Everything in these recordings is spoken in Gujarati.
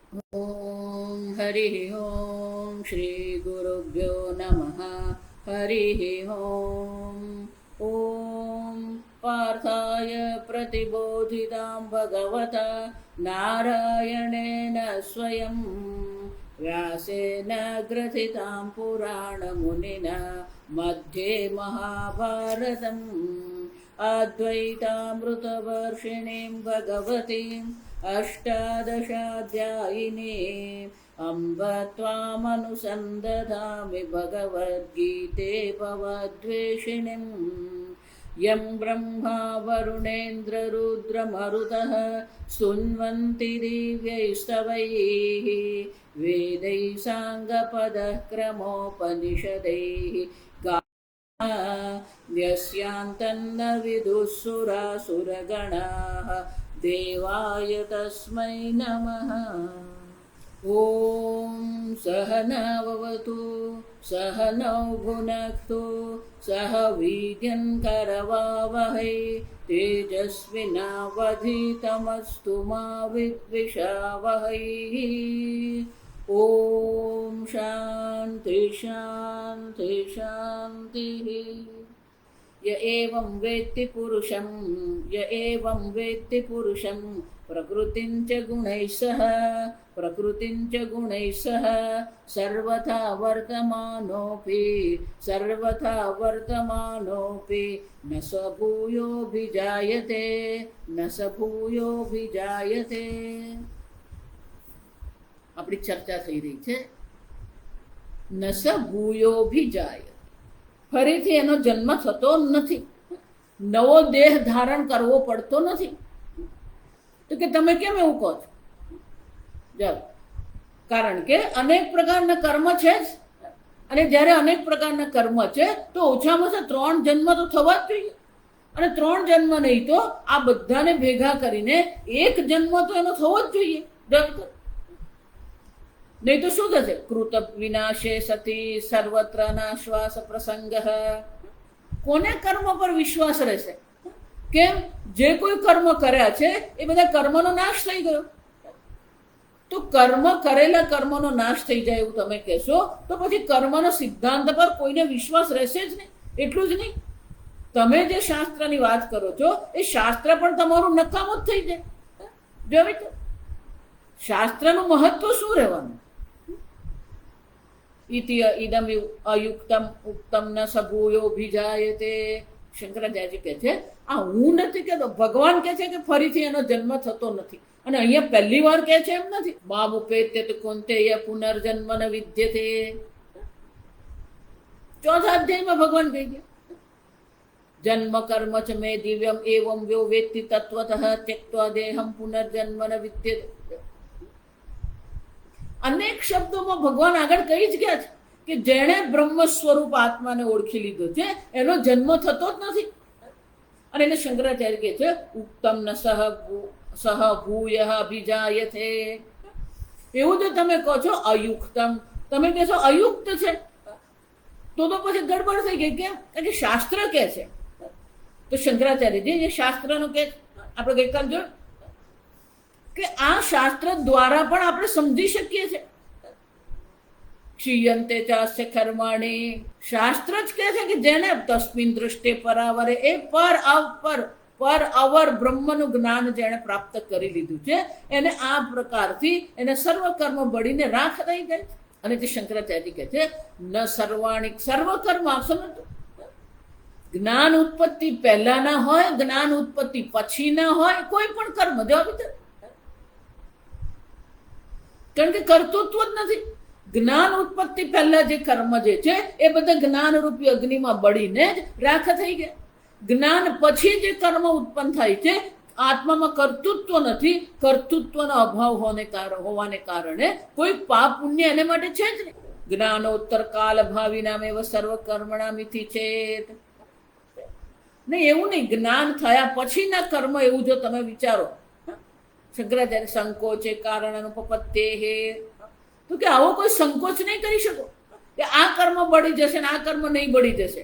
ॐ हरिः ॐ श्रीगुरुभ्यो नमः। हरिः ॐ ॐ पार्थाय प्रतिबोधितां भगवता नारायणेन स्वयं व्यासेन ग्रथितां पुराणमुनिना मध्ये महाभारतम् अद्वैतामृतवर्षिणीं भगवतीम् अष्टादशाध्यायिनीम् अम्ब त्वामनुसन्दधामि भगवद्गीते भवद्वेषिणीम् यं ब्रह्मा वरुणेन्द्ररुद्रमरुतः स्तुन्वन्ति दिव्यैस्तवैः वेदैः साङ्गपदः क्रमोपनिषदैः यस्यान्तन्न विदुःसुरासुरगणाः देवाय तस्मै नमः। ॐ सहनाववतु सहनौ भुनक्तु सह वीर्यङ्करवावहै तेजस्विनावधीतमस्तु मा विद्विषावहै। ॐ शान्ति शान्ति शान्तिः। य एवं वेत्ति पुरुषं प्रकृतिं च गुणैः सह सर्वथा वर्तमानोऽपि न स भूयोऽभिजायते। આપણી ચર્ચા થઈ રહી છે નસ ભૂયોભિજાય, ફરીથી એનો જન્મ થતો નથી, નવો દેહ ધારણ કરવો પડતો નથી. તો કે તમે કેમ એવું કહો છો? જાઓ, કારણ કે અનેક પ્રકારના કર્મ છે જ, અને જ્યારે અનેક પ્રકારના કર્મ છે તો ઓછામાં ઓછા 3 જન્મ તો થવા જ જોઈએ, અને 3 જન્મ નહીં તો આ બધાને ભેગા કરીને 1 જન્મ તો એનો થવો જ જોઈએ. નહીં તો શું થશે? કૃત વિનાશે સતી સર્વત્ર નાશ્વાસ પ્રસંગ. કોને કર્મ પર વિશ્વાસ રહેશે? કેમ? જે કોઈ કર્મ કર્યા છે એ બધા કર્મનો નાશ થઈ ગયો. તો કરેલા કર્મનો નાશ થઈ જાય એવું તમે કહેશો તો પછી કર્મનો સિદ્ધાંત પર કોઈને વિશ્વાસ રહેશે જ નહીં. એટલું જ નહીં, તમે જે શાસ્ત્રની વાત કરો છો એ શાસ્ત્ર પણ તમારું નકામું જ થઈ જાય. જોવી તો શાસ્ત્રનું મહત્વ શું રહેવાનું? ઇદમ અયુક્તમ ઉક્તમ ન સભૂયોભિજાયતે. શંકરાચાર્ય કહે છે આ હું નથી કહેતો, ભગવાન કહે છે કે ફરીથી એનો જન્મ થતો નથી. અને અહીંયા પહેલી વાર કહે છે એમ નથી. મામુપેત્યત કૌંતેય પુનર્જન્મ ન વિદ્યતે. 4થા અધ્યાયમાં ભગવાન કહી ગયા જન્મ કર્મ ચ મે દિવ્યમ એવમ વ્યો વેત્તિ તત્વતઃ ત્યક્ત્વા દેહમ પુનર્જન્મ ન વિદ્યતે. અનેક શબ્દોમાં ભગવાન આગળ કહી જ ગયા છે કે જેણે બ્રહ્મ સ્વરૂપ આત્માને ઓળખી લીધો છે એનો જન્મ થતો જ નથી. અને એને શંકરાચાર્ય કહે છે ઉક્તમ ન સહ ભૂય અભિજાયતે. એવું જો તમે કહો છો અયુક્તમ, તમે કહેશો અયુક્ત છે તો પછી ગડબડ થઈ ગઈ. કેમ? કારણ કે શાસ્ત્ર કહે છે. તો શંકરાચાર્યજી જે શાસ્ત્રનું કે આપણે ગઈકાલ જોયું કે આ શાસ્ત્ર દ્વારા પણ આપણે સમજી શકીએ છીએ. ક્ષીયંતે ચાસ્ય કર્માણી, શાસ્ત્ર જ કહે છે કે જેને તસ્મિન દૃષ્ટિ પરાવરે, એ પર અવર બ્રહ્મનું જ્ઞાન જેણે પ્રાપ્ત કરી લીધું છે એને આ પ્રકારથી એને સર્વ કર્મ બળીને રાખ થઈ જાય. અને જે શંકરાચાર્ય કહે છે ન સર્વાણિક, સર્વ કર્મ સમજો. જ્ઞાન ઉત્પત્તિ પહેલા ના હોય, જ્ઞાન ઉત્પત્તિ પછી ના હોય, કોઈ પણ કર્મ જવાબ. કારણ કે કર્તૃત્વ જ નથી. જ્ઞાન ઉત્પત્તિ પહેલા જે કર્મ જે છે એ બધા જ્ઞાન રૂપી અગ્નિમાં બળીને જ રાખ થઈ ગયા. જ્ઞાન પછી જે કર્મ ઉત્પન્ન થાય છે આત્મામાં કર્તૃત્વ નથી, કર્તૃત્વનો અભાવ હોવાને કારણે કોઈ પાપ પુણ્ય એને માટે છે જ નહીં. જ્ઞાનોત્તર કાલ ભાવિ નામે સર્વ કર્મણા મિતિ ચેત. નહીં, એવું નહીં. જ્ઞાન થયા પછીના કર્મ એવું જો તમે વિચારો. શંકરાચાર્ય સંકોચે કારણ અનુપપત્તે હે, તો કે આવો કોઈ સંકોચ નહીં કરી શકો કે આ કર્મ બળી જશે ને આ કર્મ નહીં બળી જશે.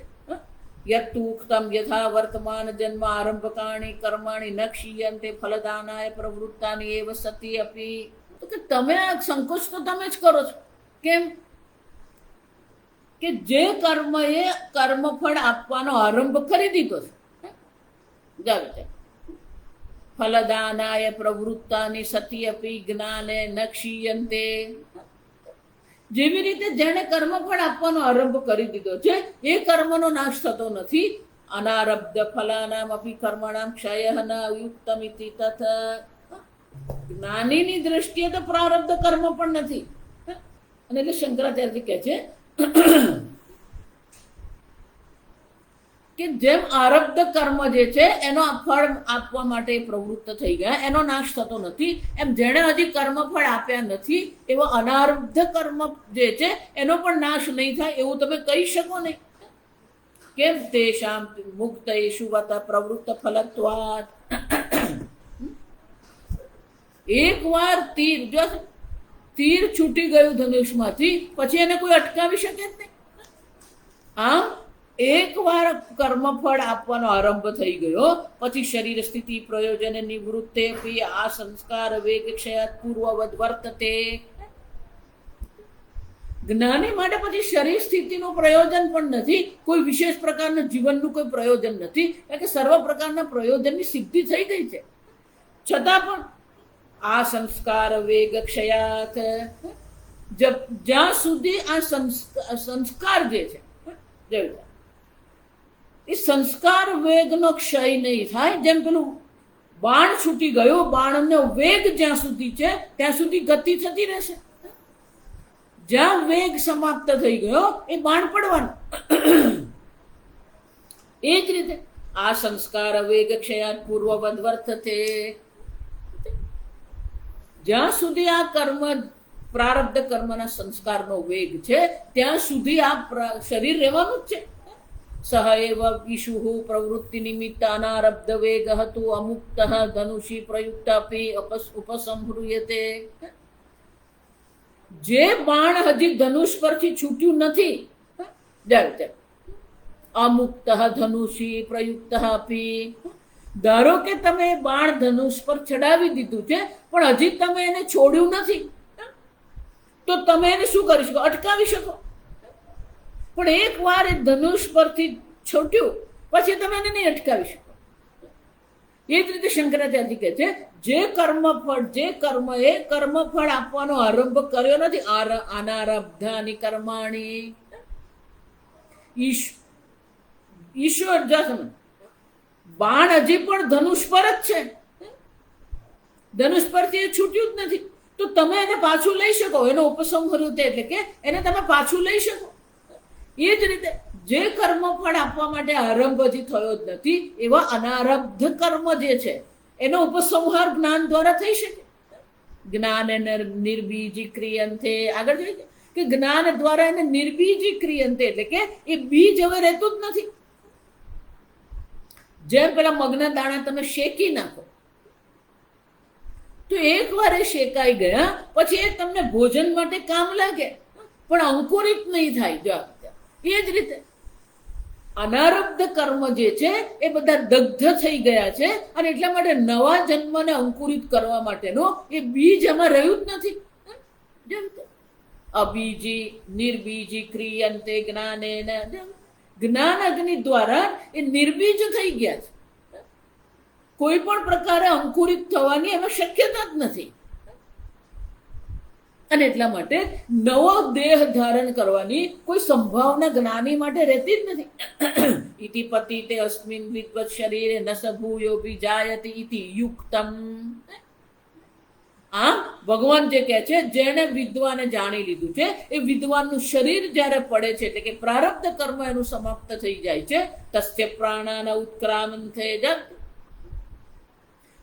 યતુક્તમ યથા વર્તમાન જન્મ આરંભકાણી કર્માણી ન ક્ષીયંતે ફલદાનાય પ્રવૃત્તાની એવ સતી અપી. તો કે તમે આ સંકોચ તો તમે જ કરો છો. કેમ? કે જે કર્મ એ કર્મફળ આપવાનો આરંભ કરી દીધો છે. ફલદાનાય પ્રવૃત્તાની સત્યપી જ્ઞાને ન ક્ષીયન્તે. જેવી રીતે જેણે કર્મફળ આપવાનો આરંભ કરી દીધો છે એ કર્મનો નાશ થતો નથી. અનારબ્ધ ફલાનામ અપી કર્મણામ ક્ષયઃ ન યુક્તમિતિ તથ. જ્ઞાનીની દ્રષ્ટિએ તો પ્રારબ્ધ કર્મ પણ નથી. અને એટલે શંકરાચાર્ય કહે છે કે જેમ આરબ્ધ કર્મ જે છે એનો ફળ આપવા માટે પ્રવૃત્ત થઈ ગયા, એનો નાશ થતો નથી, એમ જેણે હજી કર્મફળ આપ્યા નથી એવો અનારબ્ધ કર્મ જે છે એનો પણ નાશ નહીં થાય એવું તમે કહી શકો નહીં. કેમ? તેષામ મુક્તેષુ વત પ્રવૃત્ત ફલત્વાત. એકવાર તીર છૂટી ગયું ધનુષમાંથી પછી એને કોઈ અટકાવી શકે જ નહીં. આમ એકવાર કર્મફળ આપવાનો આરંભ થઈ ગયો પછી શરીર સ્થિતિ પ્રયોજન નિવૃત્તે આ સંસ્કાર વેગ ક્ષયાત પૂર્વવદ વર્તતે. જ્ઞાની માટે પછી શરીર સ્થિતિનું પ્રયોજન પણ નથી, કોઈ વિશેષ પ્રકારના જીવનનું કોઈ પ્રયોજન નથી, કારણ કે સર્વ પ્રકારના પ્રયોજનની સિદ્ધિ થઈ ગઈ છે. છતાં પણ આ સંસ્કાર વેગ ક્ષયાત, જ્યાં સુધી આ સંસ્કાર જે છે એ સંસ્કાર વેગનો ક્ષય નહીં થાય. જેમ પેલું બાણ છૂટી ગયું, બાણનો વેગ જ્યાં સુધી છે ત્યાં સુધી ગતિ થતી રહેશે. જ્યાં વેગ સમાપ્ત થઈ ગયો એ બાણ પડવાનું. એ જ રીતે આ સંસ્કાર વેગ ક્ષયાત પૂર્વવદ વર્તતે. જ્યાં સુધી આ કર્મ પ્રારબ્ધ કર્મના સંસ્કારનો વેગ છે ત્યાં સુધી આ શરીર રહેવાનું જ છે. સહ એવ વિશુઃ પ્રવૃત્તિ નિમિત્ત અનારબ્ધ વેગ હતું અમુક્ત ધનુષી પ્રયુક્ત ઉપસંહ્રુયતે. જે બાણ હજી ધનુષ પરથી છૂટ્યું નથી, અમુક્ત ધનુષી પ્રયુક્ત અપી. ધારો કે તમે બાણ ધનુષ પર ચડાવી દીધું છે પણ હજી તમે એને છોડ્યું નથી, તો તમે એને શું કરી શકો? અટકાવી શકો. પણ એક વાર એ ધનુષ પરથી છૂટ્યું પછી તમે એને નહીં અટકાવી શકો. એ જ રીતે શંકરાચાર્ય કહે છે જે કર્મ એ કર્મફળ આપવાનો આરંભ કર્યો નથી, અનારબ્ધાની કર્માણી ઈશ્વર જસમ. બાણ હજી પણ ધનુષ પર જ છે, ધનુષ પરથી એ છૂટ્યું જ નથી, તો તમે એને પાછું લઈ શકો. એનો ઉપસંહૃત એટલે કે એને તમે પાછું લઈ શકો. એ જ રીતે જે કર્મફળ આપવા માટે આરંભ હજી થયો જ નથી એવા અનારબ્ધ કર્મ જે છે એનો ઉપસંહાર જ્ઞાન દ્વારા થઈ શકે. જ્ઞાન નિર્બીજી ક્રિયંતે. આગળ જોઈએ કે જ્ઞાન દ્વારા એને નિર્બીજી ક્રિયંતે એટલે કે એ બીજ હવે રહેતું જ નથી. જેમ પેલા મગના દાણા તમે શેકી નાખો તો એકવાર એ શેકાઈ ગયા પછી એ તમને ભોજન માટે કામ લાગે પણ અંકુરિત નહીં થાય. એ જ રીતે અનારબ્ધ કર્મ જે છે એ બધા દગ્ધ થઈ ગયા છે અને એટલા માટે નવા જન્મને અંકુરિત કરવા માટેનો એ બીજ એમાં રહ્યું જ નથી. અબીજી નિર્બીજી ક્રિયંતે જ્ઞાને. જ્ઞાન અગ્નિ દ્વારા એ નિર્બીજ થઈ ગયા છે. કોઈ પણ પ્રકારે અંકુરિત થવાની એમાં શક્યતા જ નથી. અને એટલા માટે નવો દેહ ધારણ કરવાની કોઈ સંભાવના જ્ઞાની માટે રહેતી જ નથી. ઇતિ પતિતે અસ્મિન વિદ્વત શરીરે ન સ ભૂયો વિજાયતિ ઇતિ યુક્તમ. આમ ભગવાન જે કહે છે જેણે વિદ્વાને જાણી લીધું છે એ વિદ્વાનનું શરીર જ્યારે પડે છે એટલે કે પ્રારબ્ધ કર્મ એનું સમાપ્ત થઈ જાય છે. તસ્ય પ્રાણાના ઉત્ક્રામંતે જત.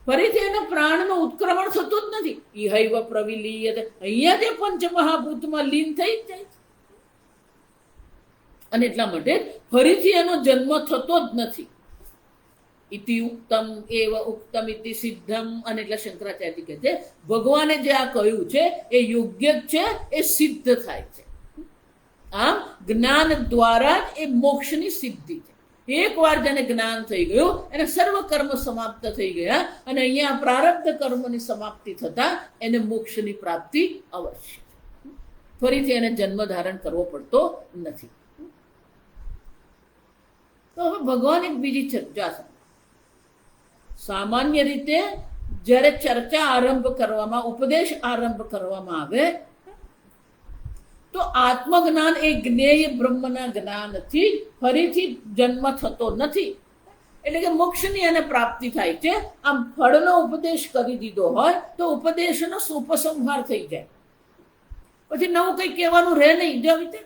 ફરીથી એના પ્રાણનું ઉત્ક્રમણ થતું જ નથી. ઇહૈવ પ્રવિલીયતે. અહીંયા જે પંચમહાભૂતમાં લીન થઈ જ જાય છે. અને એટલા માટે ફરીથી એનો જન્મ થતો જ નથી. ઇતિ ઉક્તમ એવ ઉક્તમ ઇતિ સિદ્ધમ. અને એટલે શંકરાચાર્ય કહે છે ભગવાને જે આ કહ્યું છે એ યોગ્ય છે, એ સિદ્ધ થાય છે. આમ જ્ઞાન દ્વારા એ મોક્ષની સિદ્ધિ છે. એકવાર જેને જ્ઞાન થઈ ગયું એને સર્વ કર્મ સમાપ્ત થઈ ગયા અને અહીંયા પ્રારબ્ધ કર્મની સમાપ્તિ થતા એને મોક્ષની પ્રાપ્તિ અવશ્ય, ફરીથી એને જન્મ ધારણ કરવો પડતો નથી. તો હવે ભગવાન એક બીજી ચર્ચા છે. સામાન્ય રીતે જ્યારે ચર્ચા આરંભ કરવામાં, ઉપદેશ આરંભ કરવામાં આવે તો આત્મજ્ઞાન એ જ્ઞેય બ્રહ્મના જ્ઞાનથી ફરીથી જન્મ થતો નથી, એટલે કે મોક્ષની એને પ્રાપ્તિ થાય છે. આમ ફળનો ઉપદેશ કરી દીધો હોય તો ઉપદેશનો ઉપસંહાર થઈ જાય, પછી નવું કંઈ કહેવાનું રહે નહીં. જો રીતે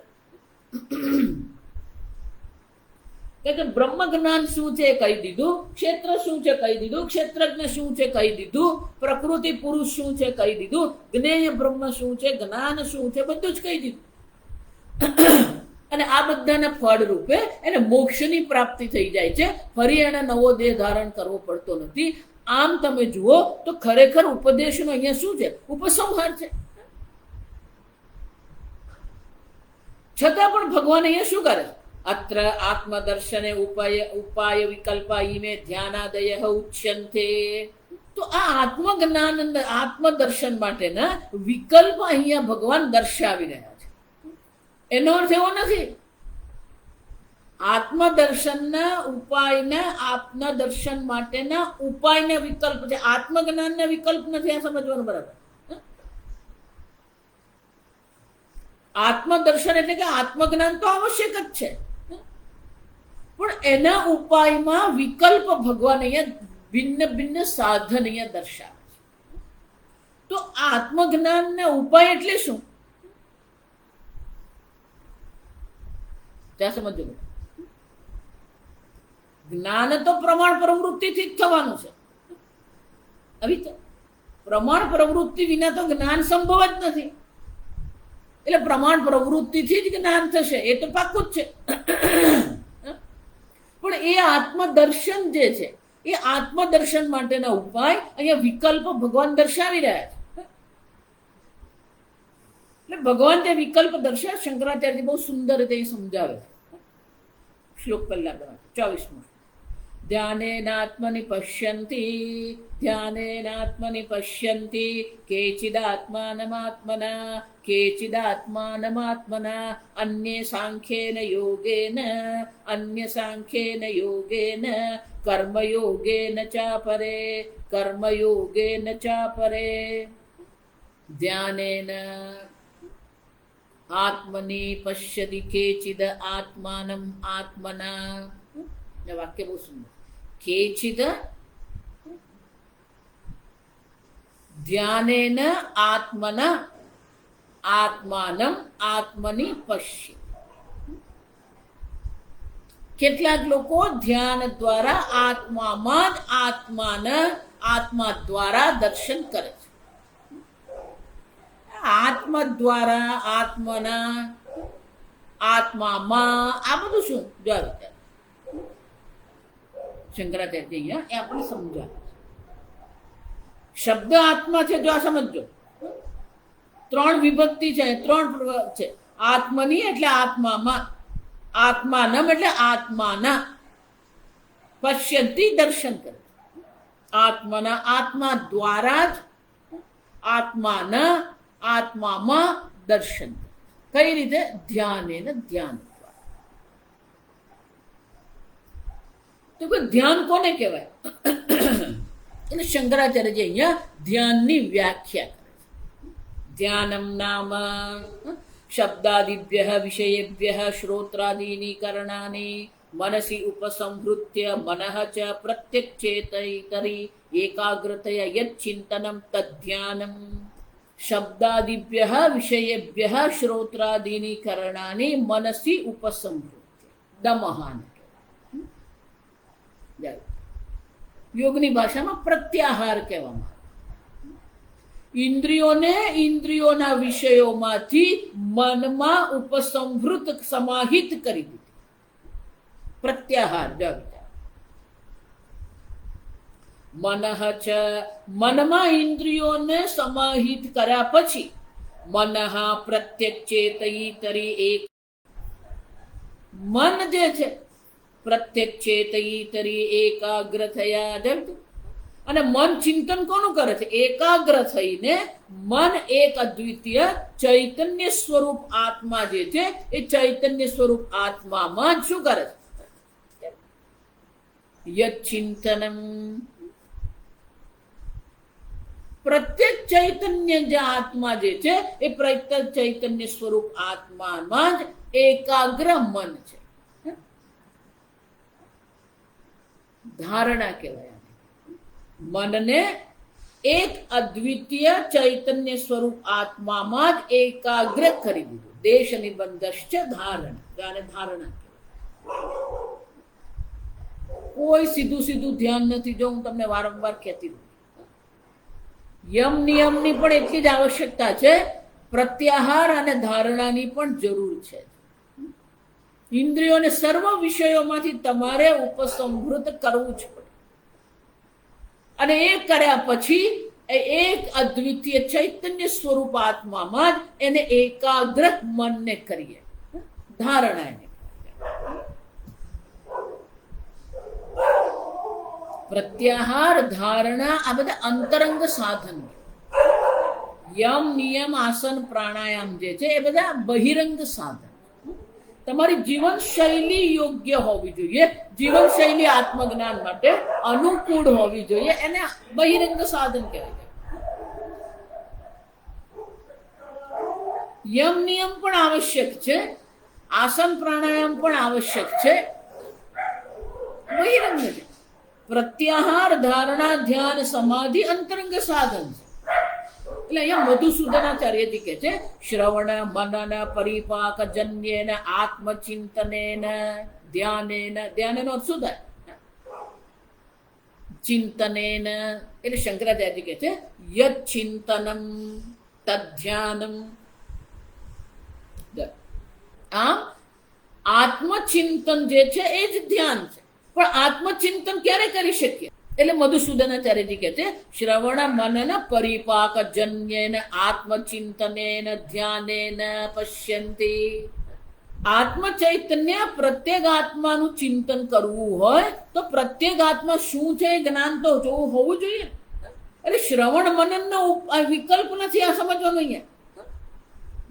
કે બ્રહ્મ જ્ઞાન શું છે કહી દીધું, ક્ષેત્ર શું છે કહી દીધું, ક્ષેત્રજ્ઞ શું છે કહી દીધું, પ્રકૃતિ પુરુષ શું છે કહી દીધું, જ્ઞેય બ્રહ્મ શું છે, જ્ઞાન શું છે, બધું જ કહી દીધું. અને આ બધાના ફળ રૂપે એને મોક્ષની પ્રાપ્તિ થઈ જાય છે, ફરી એને નવો દેહ ધારણ કરવો પડતો નથી. આમ તમે જુઓ તો ખરેખર ઉપદેશનો અહીંયા શું છે, ઉપસંહાર છે. છતાં પણ ભગવાન અહીંયા શું કરે, અત્ર આત્મદર્શને ઉપાય વિકલ્પા ઈમે ધ્યાનાદય ઉચ્યંતે. તો આ આત્મજ્ઞાન, આત્મદર્શન માટેના વિકલ્પ અહીંયા ભગવાન દર્શાવી રહ્યા છે. એનો અર્થ એવો નથી આત્મદર્શનના ઉપાયના, આત્મદર્શન માટેના ઉપાયના વિકલ્પ છે, આત્મજ્ઞાનના વિકલ્પ નથી. આ સમજવાનું બરાબર. આત્મદર્શન એટલે કે આત્મજ્ઞાન તો આવશ્યક જ છે, પણ એના ઉપાયમાં વિકલ્પ ભગવાન અહીંયા ભિન્ન ભિન્ન સાધન અહીંયા દર્શાવે છે. તો આત્મજ્ઞાનના ઉપાય એટલે શું ત્યાં સમજો. જ્ઞાન તો પ્રમાણ પ્રવૃત્તિથી જ થવાનું છે. આવી પ્રમાણ પ્રવૃત્તિ વિના તો જ્ઞાન સંભવ જ નથી. એટલે પ્રમાણ પ્રવૃત્તિથી જ જ્ઞાન થશે, એ તો પાક્કું જ છે. પણ એ આત્મદર્શન જે છે, એ આત્મદર્શન માટેના ઉપાય અહીંયા વિકલ્પ ભગવાન દર્શાવી રહ્યા છે. એટલે ભગવાન જે વિકલ્પ દર્શાવે, શંકરાચાર્ય બહુ સુંદર રીતે સમજાવે. શ્લોક પહેલા 24મો, ધ્યાનેનાત્મનિ પશ્યન્તિ, ધ્યાનેનાત્મનિ પશ્યન્તિ, કેચિદાત્માનમાત્મના, કેચિદાત્માનમાત્મના, અન્યે સાંખ્યેન યોગેન, અન્ય સાંખ્યેન યોગેન, કર્મયોગેન ચાપરે, કર્મયોગેન ચાપરે. ધ્યાનેન આત્મનિ પશ્યતિ કેચિદ આત્માનમ આત્મના. વાક્ય બહુ સુંદર. કેચિદ ધ્યાનેન આત્મના આત્માનમ આત્મનિ પશ્ય. કેટલાક લોકો ધ્યાન દ્વારા આત્મામાં જ આત્મા દ્વારા દર્શન કરે છે. આત્મ દ્વારા, આત્મના, આત્મામાં, આ બધું શું જો શંકરાચાર્ય અહીંયા એ આપણે સમજાવે. શબ્દ આત્મા છે, જો આ સમજો. 3 વિભક્તિ છે, 3 છે. આત્મની એટલે આત્મામાં, આત્માનમ એટલે આત્માના, પશ્યંતિ દર્શન કરે. આત્મના આત્મા દ્વારા જ આત્માના આત્મામાં દર્શન. કઈ રીતે? ધ્યાન ધ્યાન. તો કોઈ ધ્યાન કોને કહેવાય? એટલે શંકરાચાર્યજી અહીંયા ધ્યાનની વ્યાખ્યા કરે છે. ધ્યાનમ નામ શબ્દાદિભ્ય વિષયેભ્ય શ્રોત્રાદીની કરણાની મનસી ઉપસંહૃત્ય મનઃ ચ પ્રત્યક્ષેતૈતરી એકાગ્રતયા યચ્ચિંતનમ તદ્ધ્યાનમ. શબ્દાદિભ્ય વિષયેભ્ય શ્રોત્રાદીની કરણાની મનસી ઉપસંહૃત્ય દમહાન. યોગની ભાષામાં પ્રત્યાહાર કહેવામાં આવે. ઇન્દ્રિયોને ઇન્દ્રિયોના વિષયોમાંથી મનમાં ઉપસંહૃત સમાહિત કરી દીધી. પ્રત્યાહાર. મનઃ ચ મનમાં ઇન્દ્રિયોને સમાહિત કર્યા પછી મનઃ પ્રત્યક્ષેતૈતરી એક મન જે છે પ્રત્યેક ચેતયિતરી એકાગ્ર થયા. અને મન ચિંતન કોનું કરે છે? એકાગ્ર થઈને મન એક અદ્વિતીય ચૈતન્ય સ્વરૂપ આત્મા જે છે એ ચૈતન્ય સ્વરૂપ આત્મામાં જ શું કરે છે? યચ્ચિંતનમ. પ્રત્યેક ચૈતન્ય જે આત્મા જે છે એ પ્રત્યેક ચૈતન્ય સ્વરૂપ આત્મામાં જ એકાગ્ર મન છે. ધારણા કહેવાય. મનને એક અદ્વિતીય ચૈતન્ય સ્વરૂપ આત્મામાં જ એકાગ્ર કરી દીધું. દેશ નિબંધશ્ચ ધારણ, આને ધારણા કહેવાય. કોઈ સીધું સીધું ધ્યાન નથી. જો હું તમને વારંવાર કહેતી રહું, યમ નિયમની પણ એટલી જ આવશ્યકતા છે, પ્રત્યાહાર અને ધારણાની પણ જરૂર છે. ઇન્દ્રિયોને સર્વ વિષયોમાંથી તમારે ઉપસંહૃત કરવું જ પડે. અને એ કર્યા પછી એક અદ્વિતીય ચૈતન્ય સ્વરૂપ આત્મામાં જ એને એકાગ્ર મનને કરીએ, ધારણા. એને પ્રત્યાહાર, ધારણા આ બધા અંતરંગ સાધન. યમ નિયમ આસન પ્રાણાયામ જે છે એ બધા બહિરંગ સાધન. તમારી જીવન શૈલી યોગ્ય હોવી જોઈએ, જીવન શૈલી આત્મજ્ઞાન માટે અનુકૂળ હોવી જોઈએ, એને બહિરંગ સાધન કહેવાય. યમ નિયમ પણ આવશ્યક છે, આસન પ્રાણાયામ પણ આવશ્યક છે, બહિરંગ છે. પ્રત્યાહાર, ધારણા, ધ્યાન, સમાધિ અંતરંગ સાધન છે. એટલે અહીંયા મધુસૂદનાચાર્યજી કહે છે, શ્રવણ મનન પરિપાક જન્યેન આત્મચિંતનેન ધ્યાનેન. ધ્યાનનો અર્થ શું થાય? ચિંતનેન. એટલે શંકરાચાર્યજી કહે છે, યચ્ચિંતનમ તદ્ધ્યાનમ. આમ આત્મચિંતન જે છે એ જ ધ્યાન છે. પણ આત્મચિંતન ક્યારે કરી શકીએ? એટલે મધુસૂદનાચાર્યજી કહે છે, શ્રવણ મનન પરિપાક જન્યેન આત્મચિંતનેન ધ્યાનેન પશ્યંતિ. આત્મચૈતન્ય પ્રત્યેક આત્માનું ચિંતન કરવું હોય તો પ્રત્યેક આત્મા શું છે એ જ્ઞાન તો જોવું હોવું જોઈએ. એટલે શ્રવણ મનનનો વિકલ્પ નથી. આ સમજવાનું. અહીંયા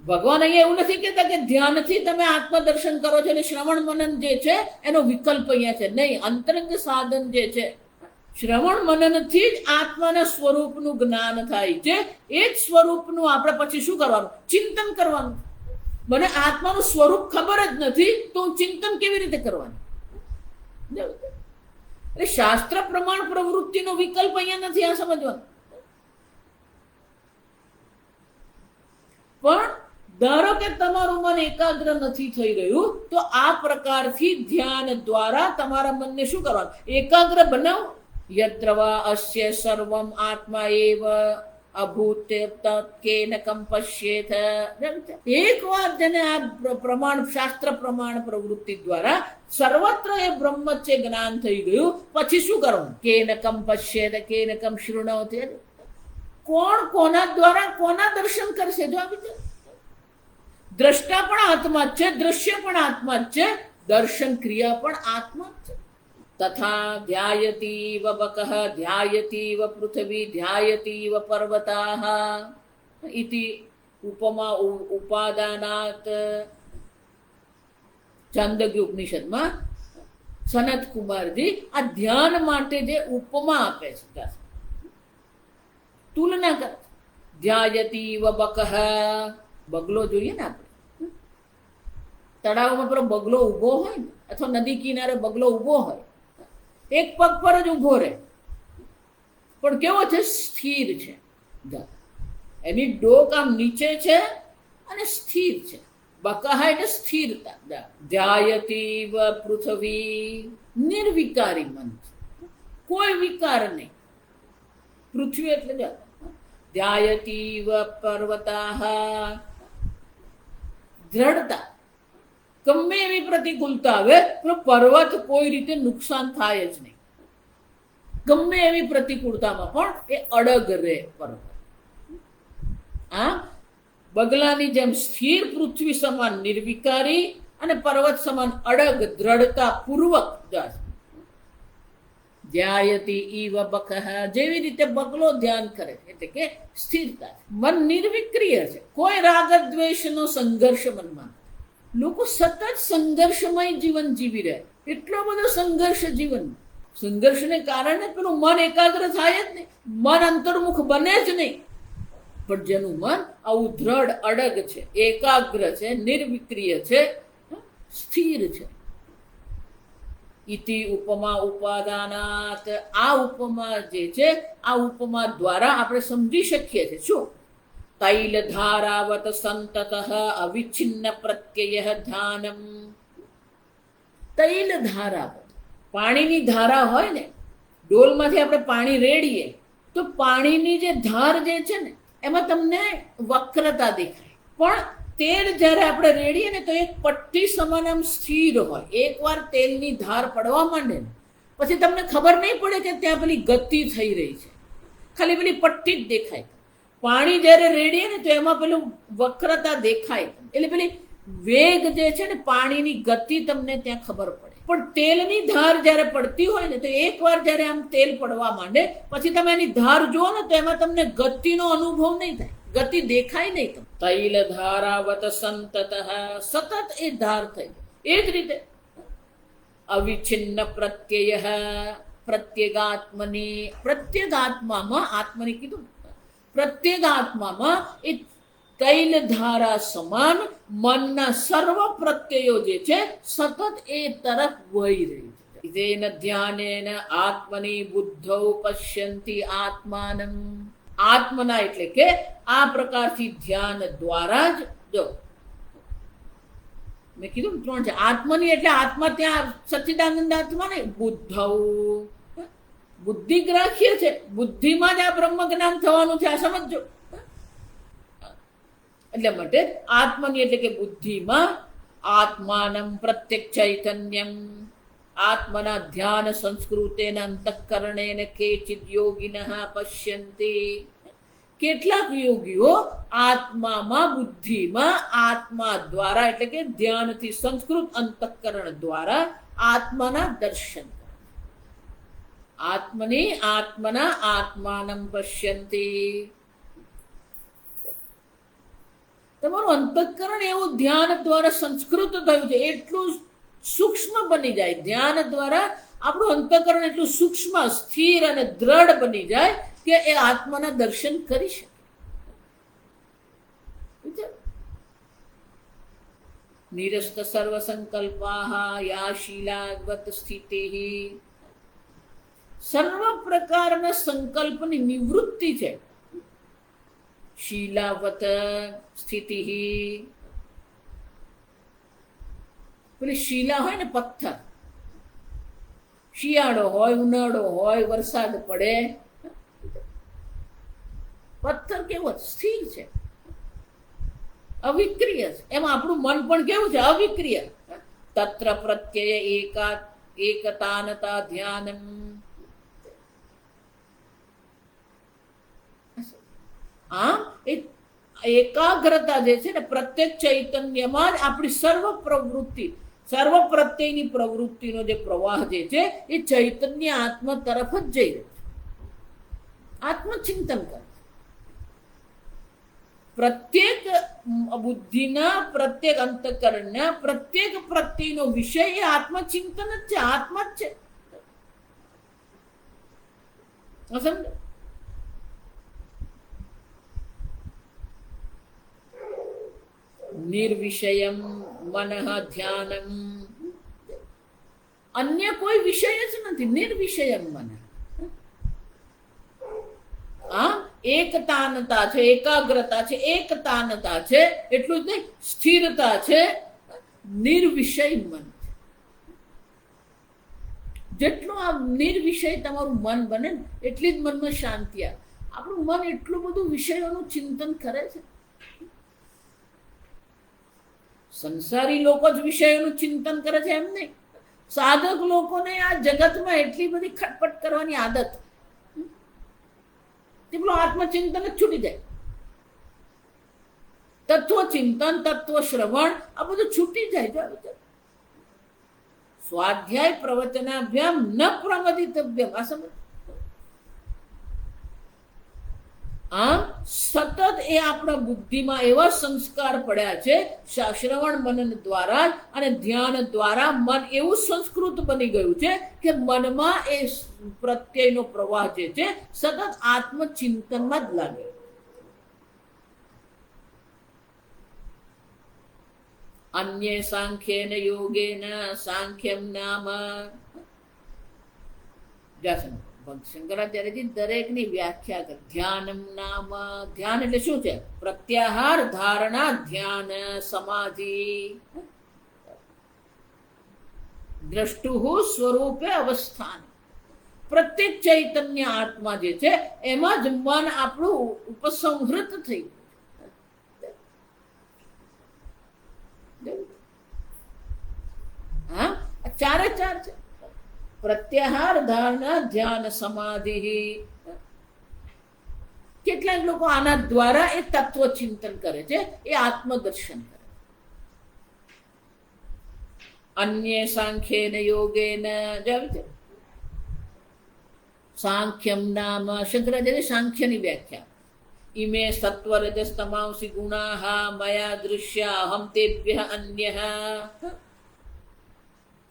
ભગવાન અહીંયા એવું નથી કહેતા કે ધ્યાનથી તમે આત્મદર્શન કરો છો એટલે શ્રવણ મનન જે છે એનો વિકલ્પ અહીંયા છે. નહીં, અંતરંગ સાધન જે છે, શ્રવણ મનનથી જ આત્માના સ્વરૂપનું જ્ઞાન થાય છે. એ જ સ્વરૂપનું આપણે પછી શું કરવાનું? ચિંતન કરવાનું. મને આત્માનું સ્વરૂપ ખબર જ નથી તો હું ચિંતન કેવી રીતે કરવાનું? એટલે શાસ્ત્ર પ્રમાણ પ્રવૃત્તિનો વિકલ્પ અહીંયા નથી. આ સમજવાનું. પણ ધારો કે તમારું મન એકાગ્ર નથી થઈ રહ્યું તો આ પ્રકારથી ધ્યાન દ્વારા તમારા મનને શું કરવાનું? એકાગ્ર બનાવો. યત્ર વા અસ્ય સર્વમ આત્મા એવ અભૂત કેન કંપશ્યેત. એક વાર જેને આ પ્રમાણ, શાસ્ત્ર પ્રમાણ પ્રવૃત્તિ દ્વારા સર્વત્ર એ બ્રહ્મ છે જ્ઞાન થઈ ગયું, પછી શું કરવાનું? કેન કંપશ્યેત કેન કમ શૃણોતિ. કોણ કોના દ્વારા કોના દર્શન કરશે? જો આ દ્રષ્ટા પણ આત્મા જ છે, દ્રશ્ય પણ આત્મા જ છે, દર્શન ક્રિયા પણ આત્મા જ છે. તથા ધ્યાયતીવ બકઃ ધ્યાયતીવ પૃથ્વી ધ્યાયતીવ પર્વતાઃ ઇતિ ઉપમા ઉપાદાનાત. ચાંદોગ્ય ઉપનિષદમાં સનત કુમારજી આ ધ્યાન માટે જે ઉપમા આપે છે, તુલના કરે. ધ્યાયતીવ બકઃ, બગલો જોઈએ ને આપણે તળાવમાં પેલો બગલો ઉભો હોય ને, અથવા નદી કિનારે બગલો ઉભો હોય, એક પગ પર જ ઉભો રહે, પણ કેવો છે? સ્થિર છે. એની ડોક આમ નીચે છે અને સ્થિર છે. બકહા એટલે સ્થિરતા. ધ્યાયતીવ પૃથ્વી, નિર્વિકારી મન છે, કોઈ વિકાર નહીં. પૃથ્વી એટલે ધ્યાયતીવ પર્વતાઃ, દ્રઢતા. ગમે એવી પ્રતિકૂળતા આવે તો પર્વત કોઈ રીતે નુકસાન થાય જ નહીં. ગમે એવી પ્રતિકૂળતામાં પણ એ અડગ રહે પર્વત. આ બગલાની જેમ સ્થિર, પૃથ્વી સમાન નિર્વિકારી અને પર્વત સમાન અડગ દ્રઢતા પૂર્વક ધ્યાયતિ ઈવ બકઃ, જેવી રીતે બગલો ધ્યાન કરે છે, એટલે કે સ્થિરતા. મન નિર્વિક્રિય છે, કોઈ રાગ દ્વેષનો સંઘર્ષ મનમાં. લોકો સતત સંઘર્ષમય જીવન જીવી રહ્યા, એટલો બધો સંઘર્ષ જીવન. સંઘર્ષને કારણે પેલું મન એકાગ્ર થાય જ નહીં, મન અંતર્મુખ બને જ નહીં. પણ જેનું મન આવું દ્રઢ અડગ છે, એકાગ્ર છે, નિર્વિક્રિય છે, સ્થિર છે. ઇતિ ઉપમા ઉપાદાનાત, આ ઉપમા જે છે, આ ઉપમા દ્વારા આપણે સમજી શકીએ છીએ. શું? તૈલ ધારાવત સંતત અવિચ્છિન્ન પ્રત્યય ધ્યાનમ. તૈલ ધારાવત, પાણીની ધારા હોય ને, ડોલમાંથી આપણે પાણી રેડીએ તો પાણીની જે ધાર જે છે ને, એમાં તમને વક્રતા દેખાય. પણ તેલ જ્યારે આપણે રેડીએ ને તો એક પટ્ટી સમાન આમ સ્થિર હોય. એકવાર તેલની ધાર પડવા માંડે ને પછી તમને ખબર નહીં પડે કે ત્યાં પેલી ગતિ થઈ રહી છે, ખાલી પેલી પટ્ટી જ દેખાય. પાણી જ્યારે રેડીએ ને તો એમાં પેલું વક્રતા દેખાય, એટલે પેલી વેગ જે છે ને, પાણીની ગતિ તમને ત્યાં ખબર પડે. પણ તેલની ધાર જ્યારે પડતી હોય ને તો એકવાર જ્યારે આમ તેલ પડવા માંડે પછી તમે એની ધાર જુઓ ને તો એમાં તમને ગતિનો અનુભવ નહીં થાય, ગતિ દેખાય નહીં. તૈલ ધારાવત સંતત, સતત એ ધાર થઈ. એ જ રીતે અવિચ્છિન્ન પ્રત્યય પ્રત્યેગાત્મની, પ્રત્યેગાત્મામાં, આત્મની કીધું, પ્રત્યેગાત્મામાં એ તૈલ ધારા સમાન મનના સર્વ પ્રત્યયો જે છે સતત એ તરફ વહી રહી છે. તેન ધ્યાનેન આત્મની બુદ્ધૌ પશ્યંતિ આત્માનમ. આત્મના એટલે કે આ પ્રકારથી ધ્યાન દ્વારા જ, જો મેં કીધું ત્રણ છે. આત્મની એટલે આત્મા ત્યાં સચ્ચિદાનંદ આત્મા ને, બુદ્ધૌ બુદ્ધિગ્રાહ્ય છે, બુદ્ધિમાં જ આ બ્રહ્મ જ્ઞાન થવાનું છે, આ સમજો. એટલે માટે આત્મની એટલે કે બુદ્ધિમાં, આત્માનમ પ્રત્યક ચૈતન્યમ, આત્મના ધ્યાન સંસ્કૃતેન અંતઃકરણેન કેચિદ યોગિનઃ પશ્યન્તિ. કેટલાક યોગીઓ આત્મામાં, બુદ્ધિમાં, આત્મા દ્વારા એટલે કે ધ્યાનથી સંસ્કૃત અંતઃકરણ દ્વારા આત્માના દર્શન કરે. આત્મની આત્મના આત્માનમ પશ્યન્તિ. તમારું અંતઃકરણ એવું ધ્યાન દ્વારા સંસ્કૃત થયું છે, એટલું સૂક્ષ્મ બની જાય. ધ્યાન દ્વારા આપણું અંતઃકરણ એટલું સૂક્ષ્મ, સ્થિર અને દ્રઢ બની જાય કે એ આત્માના દર્શન કરી શકે. નિરસ્ત સર્વ સંકલ્પાહ યા શીલાવત સ્થિતિ. સર્વ પ્રકારના સંકલ્પની નિવૃત્તિ છે. શીલાવત સ્થિતિ. પેલી શીલા હોય ને, પથ્થર, શિયાળો હોય, ઉનાળો હોય, વરસાદ પડે, પથ્થર કેવો સ્થિર છે, અવિક્રિય છે. એમાં આપણું મન પણ કેવું છે, અવિક્રિય. તત્ર પ્રત્યય એકતાનતા ધ્યાનમ. આમ એકાગ્રતા જે છે ને, પ્રત્યેક ચૈતન્યમાં જ આપણી સર્વ પ્રવૃત્તિ, સર્વ પ્રત્યેની પ્રવૃત્તિનો જે પ્રવાહ જે છે એ ચૈતન્ય આત્મા તરફ જ જઈ રહ્યો છે. આત્મચિંતન કરે. પ્રત્યેક બુદ્ધિના, પ્રત્યેક અંતઃકરણના, પ્રત્યેક પ્રત્યેનો વિષય એ આત્મચિંતન જ છે, આત્મા જ છે. સમજો? નિર્વિષયમ મનઃ ધ્યાનમ. અન્ય કોઈ વિષય જ નથી, નિર્વિષયમ મન. એકતાનતા છે, એકાગ્રતા છે, એકતાનતા છે, એટલું જ નહીં, સ્થિરતા છે, નિર્વિષય મન. જેટલું આ નિર્વિષય તમારું મન બને ને એટલી જ મનમાં શાંતિ આવે. આપણું મન એટલું બધું વિષયોનું ચિંતન કરે છે. સંસારી લોકો જ વિષયોનું ચિંતન કરે છે એમ નહીં. સાધક લોકોને આ જગતમાં એટલી બધી ખટપટ કરવાની આદત, તે પેલું આત્મચિંતન જ છૂટી જાય. તત્વ ચિંતન, તત્વ શ્રવણ આ બધું છૂટી જાય છે. સ્વાધ્યાય પ્રવચનાભ્યામ ન પ્રમદિતવ્યમ. આ સમજ. આમ સતત એ આપણા બુદ્ધિમાં એવા સંસ્કાર પડ્યા છે શ્રવણ મનન દ્વારા અને ધ્યાન દ્વારા. મન એવું સંસ્કૃત બની ગયું છે કે મનમાં એ પ્રત્યયનો પ્રવાહ જે છે સતત આત્મચિંતનમાં જ લાગે. અન્ય સાંખ્યેન યોગેન સાંખ્યમ નામ. શંકરાચાર્યજી દરેકની વ્યાખ્યા કરે. ધ્યાનમ નામ. ધ્યાન એટલે શું છે? પ્રત્યાહાર, ધારણા, ધ્યાન, સમાધિ. દ્રષ્ટુ સ્વરૂપે અવસ્થાન. પ્રત્યેક ચૈતન્ય આત્મા જે છે એમાં જ મન આપણું ઉપસંહૃત થઈ ગયું. હા, ચારે ચાર છે. પ્રત્યાહાર, ધારણા, ધ્યાન, સમાધિ. કેટલાક લોકો આના દ્વારા એ તત્વ ચિંતન કરે છે, એ આત્મદર્શન કરે. અન્ય સાંખ્યેન યોગેન. સાંખ્યમ નામ. શંકરાચાર્ય સાંખ્યની વ્યાખ્યા. ઇમે સત્વ રજસ તમાંસી ગુણાઃ મયા દૃશ્યા અહમ તેભ્યઃ અન્યઃ.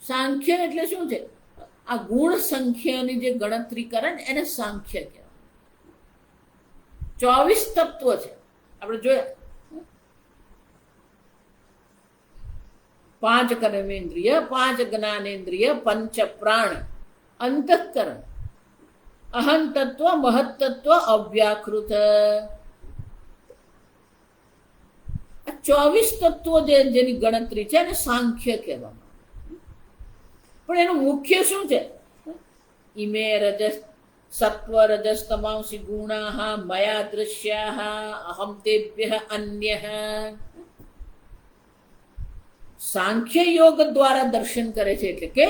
સાંખ્ય એટલે શું છે? આ ગુણ સંખ્યાની જે ગણતરી કરે ને એને સાંખ્ય કહેવાય. 24 તત્વ છે. આપણે જોયા 5 કર્મેન્દ્રિય, 5 જ્ઞાનેન્દ્રિય, 5 પ્રાણ, અંતઃકરણ, અહં તત્વ, મહત તત્વ, અવ્યાકૃત. 24 તત્વો જેની ગણતરી છે એને સાંખ્ય કહેવામાં. પણ એનું મુખ્ય શું છે? ઇમે રજસ સત્વ રજસ તમાંસી ગુણાઃ મયા દૃશ્યાઃ અહમ તેભ્યઃ અન્યઃ. સાંખ્ય યોગ દ્વારા દર્શન કરે છે. એટલે કે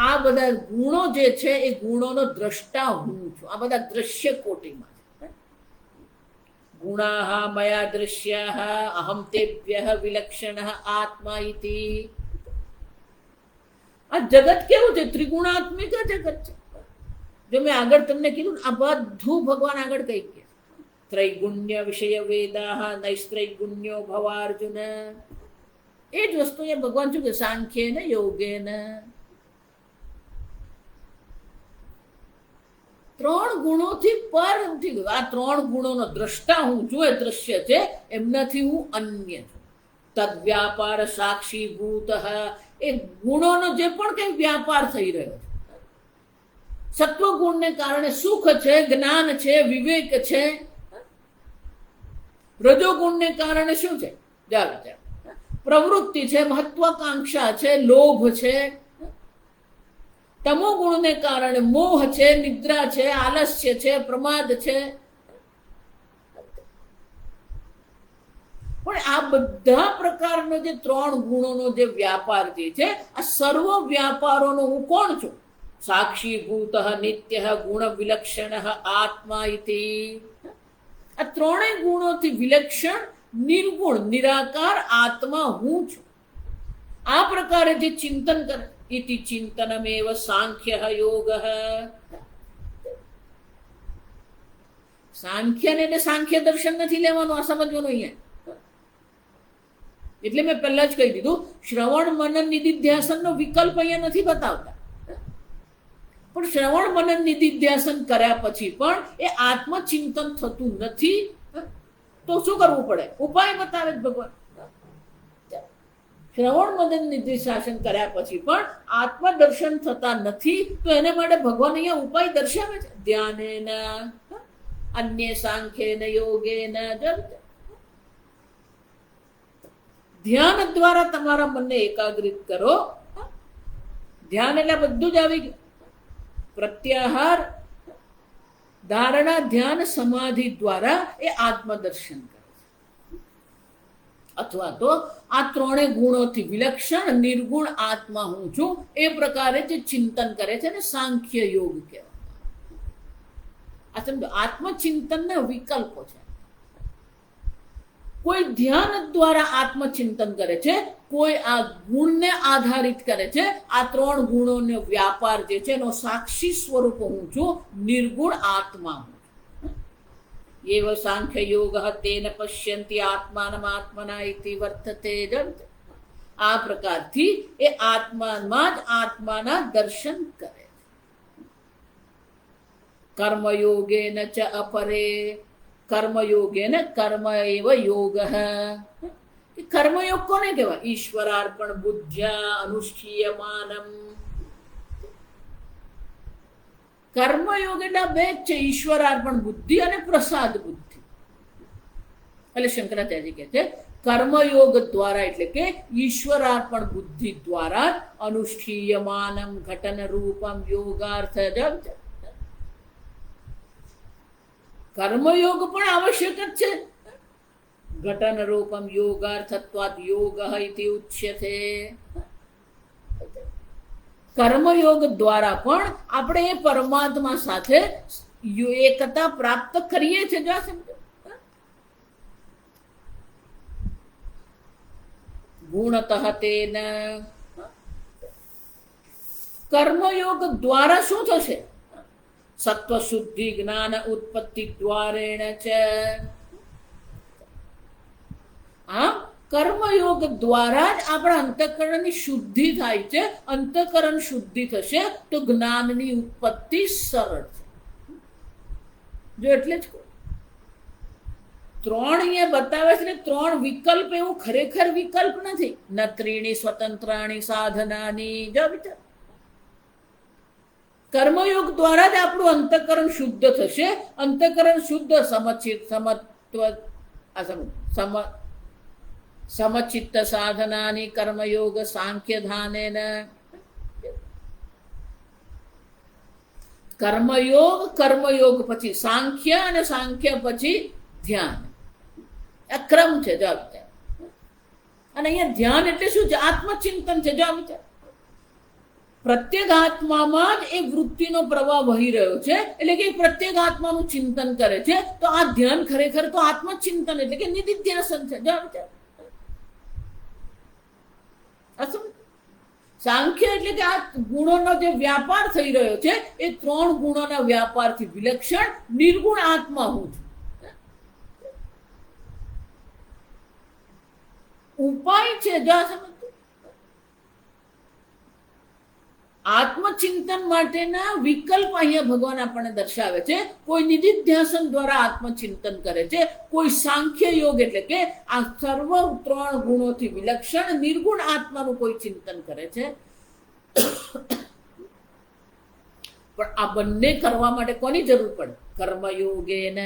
આ બધા ગુણો જે છે એ ગુણોનો દ્રષ્ટા હું છું. આ બધા દ્રશ્ય કોટીમાં છે. ગુણાઃ મયા દૃશ્યાઃ અહમ તેભ્યઃ વિલક્ષણઃ આત્મા ઇતિ. આ જગત કેવું છે? ત્રિગુણાત્મિક જગત છે. જો મેં આગળ તમને કીધું આ બધું ભગવાન આગળ કઈ કે ત્રૈગુણ્ય વિષય વેદાઃ નૈસ્ત્રૈગુણ્યો ભવાર્જુન. એ જ વસ્તુ એ ભગવાન શું કે સાંખ્યેન યોગેન. 3 ગુણોથી પર નથી ગયું. આ 3 ગુણોનો દ્રષ્ટા હું છું, એ દ્રશ્ય છે. એમનાથી હું અન્ય છું. તદ વ્યાપાર સાક્ષીભૂત. એ ગુણોનો જે પણ કઈ વ્યાપાર થઈ રહ્યો છે. સત્વગુણને કારણે સુખ છે, જ્ઞાન છે, વિવેક છે. રજોગુણને કારણે શું છે? પ્રવૃત્તિ છે, મહત્વાકાંક્ષા છે, લોભ છે. તમો ગુણને કારણે મોહ છે, નિદ્રા છે, આલસ્ય છે, પ્રમાદ છે. પણ આ બધા પ્રકારનો જે 3 ગુણોનો જે વ્યાપાર જે છે આ સર્વ વ્યાપારોનો હું કોણ છું? સાક્ષીભૂત નિત્ય ગુણ વિલક્ષણ આત્મા ઇતિ. આ 3 ગુણોથી વિલક્ષણ નિર્ગુણ નિરાકાર આત્મા હું છું. આ પ્રકારે જે ચિંતન કરે ઇતિ ચિંતનમેવ સાંખ્ય યોગ. સાંખ્યને એટલે સાંખ્ય દર્શન નથી લેવાનું, આ સમજવાનું અહીંયા. એટલે મેં પહેલા જ કહી દીધું, શ્રવણ મનન નિધિધ્યાસનનો વિકલ્પ અહીંયા નથી બતાવતા. પણ શ્રવણ મનન નિધિધ્યાસન કર્યા પછી પણ એ આત્મચિંતન થતું નથી. તો શું કરવું પડે? ઉપાય બતાવે જ ભગવાન. શ્રવણ મનન નિધિધ્યાસન કર્યા પછી પણ આત્મદર્શન થતા નથી, તો એને માટે ભગવાન અહીંયા ઉપાય દર્શાવે છે. ધ્યાનેન અન્ય સાંખ્યેન યોગેન. ધ્યાન દ્વારા તમારા મનને એકાગ્રિત કરો. ધ્યાન એટલે બધું જ આવી ગયું. પ્રત્યાહાર, ધારણા, ધ્યાન, સમાધિ દ્વારા એ આત્મદર્શન કરે છે. અથવા તો આ 3 ગુણોથી વિલક્ષણ નિર્ગુણ આત્મા હું છું એ પ્રકારે જે ચિંતન કરે છે ને સાંખ્ય યોગ કહેવાય. આ સમજો, આત્મચિંતનના વિકલ્પો છે. કોઈ ધ્યાન દ્વારા આત્મચિંતન કરે છે, કોઈ આ ગુણને આધારિત કરે છે. આ 3 ગુણોનો વ્યાપાર જે છે એનો સાક્ષી સ્વરૂપ હું છું, નિર્ગુણ આત્મા હું. એવ સાંખ્ય યોગ તેન પશ્યંતિ આત્માનમ આત્મના ઇતિ વર્તતે. આ પ્રકારથી એ આત્મામાં જ આત્માના દર્શન કરે. કર્મયોગેન ચ અપરે, કર્મયોગેન કર્મ એવ યોગ. કર્મયોગ કોને કહેવાય? ઈશ્વરાર્પણ બુદ્ધ્યા અનુષ્ઠીયમાનમ. કર્મયોગ એટલે બે જ છે, ઈશ્વરાર્પણ બુદ્ધિ અને પ્રસાદ બુદ્ધિ. એટલે શંકરાચાર્ય કહે છે કર્મયોગ દ્વારા એટલે કે ઈશ્વરાર્પણ બુદ્ધિ દ્વારા અનુષ્ઠીયમાનમ ઘટન રૂપમ યોગાર્થ. કર્મયોગ પણ આવશ્યક જ છે. ઘટન રૂપમ યોગાર્થત્વાદ યોગ ઇતિ ઉચ્યતે. કર્મયોગ દ્વારા પણ આપણે એ પરમાત્મા સાથે એકતા પ્રાપ્ત કરીએ છીએ. જો સમજો, ગુણતઃ તેન. કર્મયોગ દ્વારા શું થશે? સત્વ શુદ્ધિ જ્ઞાન ઉત્પત્તિ દ્વારેણ છે. કર્મયોગ દ્વારા જ આપણા અંતઃકરણની શુદ્ધિ થાય છે. અંતઃકરણ શુદ્ધિ થશે તો જ્ઞાનની ઉત્પત્તિ સરળ છે. જો એટલે જ 3 અહીંયા બતાવે છે. 3 વિકલ્પ એવું ખરેખર વિકલ્પ નથી. ન ત્રીણી સ્વતંત્રાણી સાધનાની. જો વિચાર, કર્મયોગ દ્વારા જ આપણું અંતઃકરણ શુદ્ધ થશે. અંતઃકરણ શુદ્ધ સમચિત્ત સાધનાની કર્મયોગ સાંખ્ય ધાનેન. કર્મયોગ પછી સાંખ્ય અને સાંખ્ય પછી ધ્યાન. આ ક્રમ છે. જો અને અહીંયા ધ્યાન એટલે શું છે? આત્મચિંતન છે. જો પ્રત્યેક આત્મામાં જ એ વૃત્તિનો પ્રવાહ વહી રહ્યો છે. એટલે કે પ્રત્યેક આત્માનું ચિંતન કરે છે. તો આ ધ્યાન ખરેખર તો આત્મચિંતન એટલે કે નિધિધ્યાસન છે. જો સાંખ્ય એટલે કે આ ગુણોનો જે વ્યાપાર થઈ રહ્યો છે એ 3 ગુણોના વ્યાપારથી વિલક્ષણ નિર્ગુણ આત્મા હું છું. ઉપાય છે. જો આત્મચિંતન માટેના વિકલ્પ અહીંયા ભગવાન આપણને દર્શાવે છે. કોઈ નિધિધ્યાસન દ્વારા આત્મચિંતન કરે છે, કોઈ સાંખ્ય યોગ એટલે કે આ સર્વ 3 ગુણોથી વિલક્ષણ નિર્ગુણ આત્માનું કોઈ ચિંતન કરે છે. પણ આ બંને કરવા માટે કોની જરૂર પડે? કર્મયોગેન.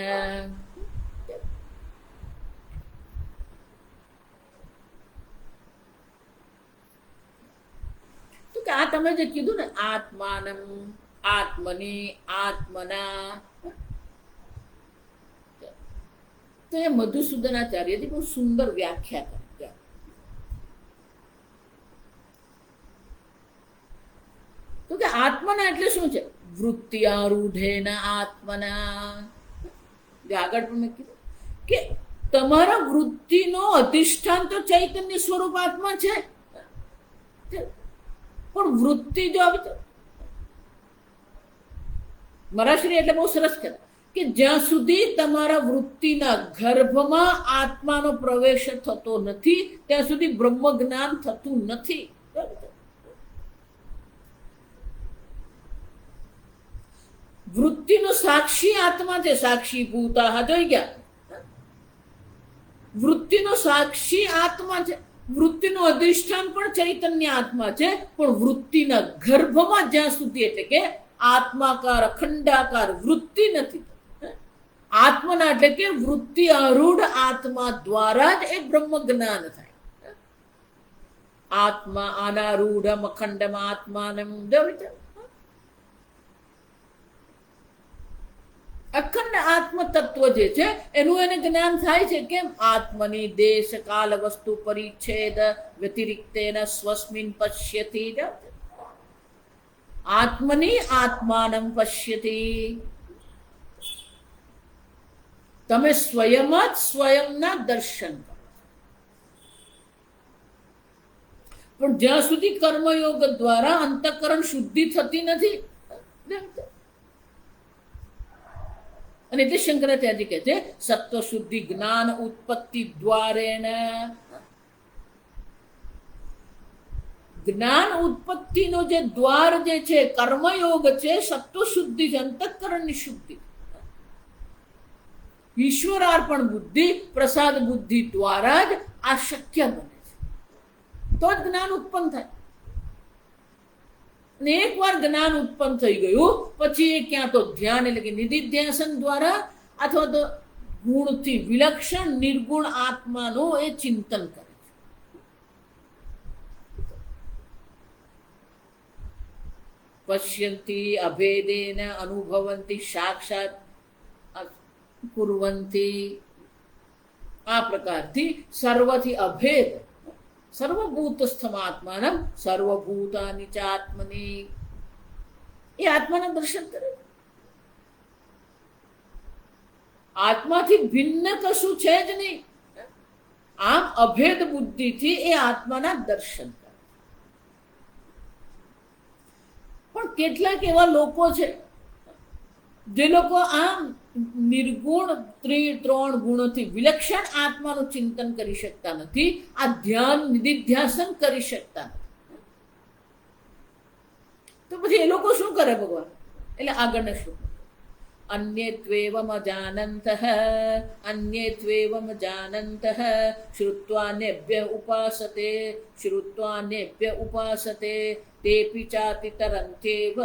કે આ તમે જે કીધું ને આત્માનમ આત્મની આત્મના, તો એ મધુસૂદનાચાર્યજી બહુ સુંદર વ્યાખ્યા કરી. તો કે આત્મના એટલે શું છે? વૃત્તિ આરૂઢેન આત્મના. જે આગળ પણ મેં કીધું કે તમારા વૃત્તિનો અધિષ્ઠાન તો ચૈતન્ય સ્વરૂપ આત્મા છે. પણ વૃત્તિ જો આવી તો મરાશ્રી એટલે બહુ સરસ કરે કે જ્યાં સુધી તમારા વૃત્તિના ગર્ભમાં આત્માનો પ્રવેશ થતો નથી ત્યાં સુધી બ્રહ્મ જ્ઞાન થતું નથી. વૃત્તિનો સાક્ષી આત્મા છે. સાક્ષી ભૂતા જોઈ ગયા. વૃત્તિનો સાક્ષી આત્મા છે. વૃત્તિનું અધિષ્ઠાન પણ ચૈતન્ય આત્મા છે. પણ વૃત્તિના ગર્ભમાં જ્યાં સુધી એટલે કે આત્માકાર અખંડાકાર વૃત્તિ નથી. આત્મના એટલે કે વૃત્તિ આરૂઢ આત્મા દ્વારા જ એ બ્રહ્મ જ્ઞાન થાય. આત્મા અનારૂઢમ અખંડમ આત્માનમ. અખંડ આત્મ તત્વ જે છે એનું એને જ્ઞાન થાય છે. કેમ? આત્મની દેશ કાલ વસ્તુ પરિચ્છેદ વ્યતિરિક્તેન સ્વસ્મિન પશ્યતિ. આત્મની આત્માનમ પશ્યતિ. તમે સ્વયં જ સ્વયંના દર્શન કરો. પણ જ્યાં સુધી કર્મયોગ દ્વારા અંતઃકરણ શુદ્ધિ થતી નથી, અને એટલે શંકરાચાર્ય કહે છે સત્વ શુદ્ધિ જ્ઞાન ઉત્પત્તિ દ્વારેણ. જ્ઞાન ઉત્પત્તિનો જે દ્વાર જે છે કર્મયોગ છે, સત્વ શુદ્ધિ છે, અંતઃકરણની શુદ્ધિ. ઈશ્વરાર્પણ બુદ્ધિ પ્રસાદ બુદ્ધિ દ્વારા જ આ શક્ય બને છે, તો જ જ્ઞાન ઉત્પન્ન થાય. અને એકવાર જ્ઞાન ઉત્પન્ન થઈ ગયું પછી એ ક્યાં તો ધ્યાન એટલે કે નિધિધ્યાસન દ્વારા અથવા તો ગુણથી વિલક્ષણ નિર્ગુણ આત્માનું એ ચિંતન કરે છે. પશ્યંતી અભેદેન અનુભવંતી સાક્ષાત કુર્વંતી. આ પ્રકારથી સર્વથી અભેદ સર્વભૂતસ્થમાત્માનમ સર્વભૂતાનિ ચ આત્મની, એ આત્માના દર્શન કરે. આત્માથી ભિન્ન કશું છે જ નહીં. આમ અભેદ બુદ્ધિથી એ આત્માના દર્શન કરે. પણ કેટલાક એવા લોકો છે જે લોકો આમ નિર્ગુણ ત્રણ ગુણોથી વિલક્ષણ આત્માનું ચિંતન કરી શકતા નથી, આ ધ્યાન નિધિધ્યાસન કરી શકતા નથી. તો પછી એ લોકો શું કરે ભગવાન? એટલે આગળને શું અન્યેત્વેવમ જાનંતઃ અન્યેત્વેવમ જાનંતઃ શ્રુત્વાનેભ્ય ઉપાસતે શ્રુત્વાનેભ્ય ઉપાસતે તેપિ ચાતિ તરંત્યેવ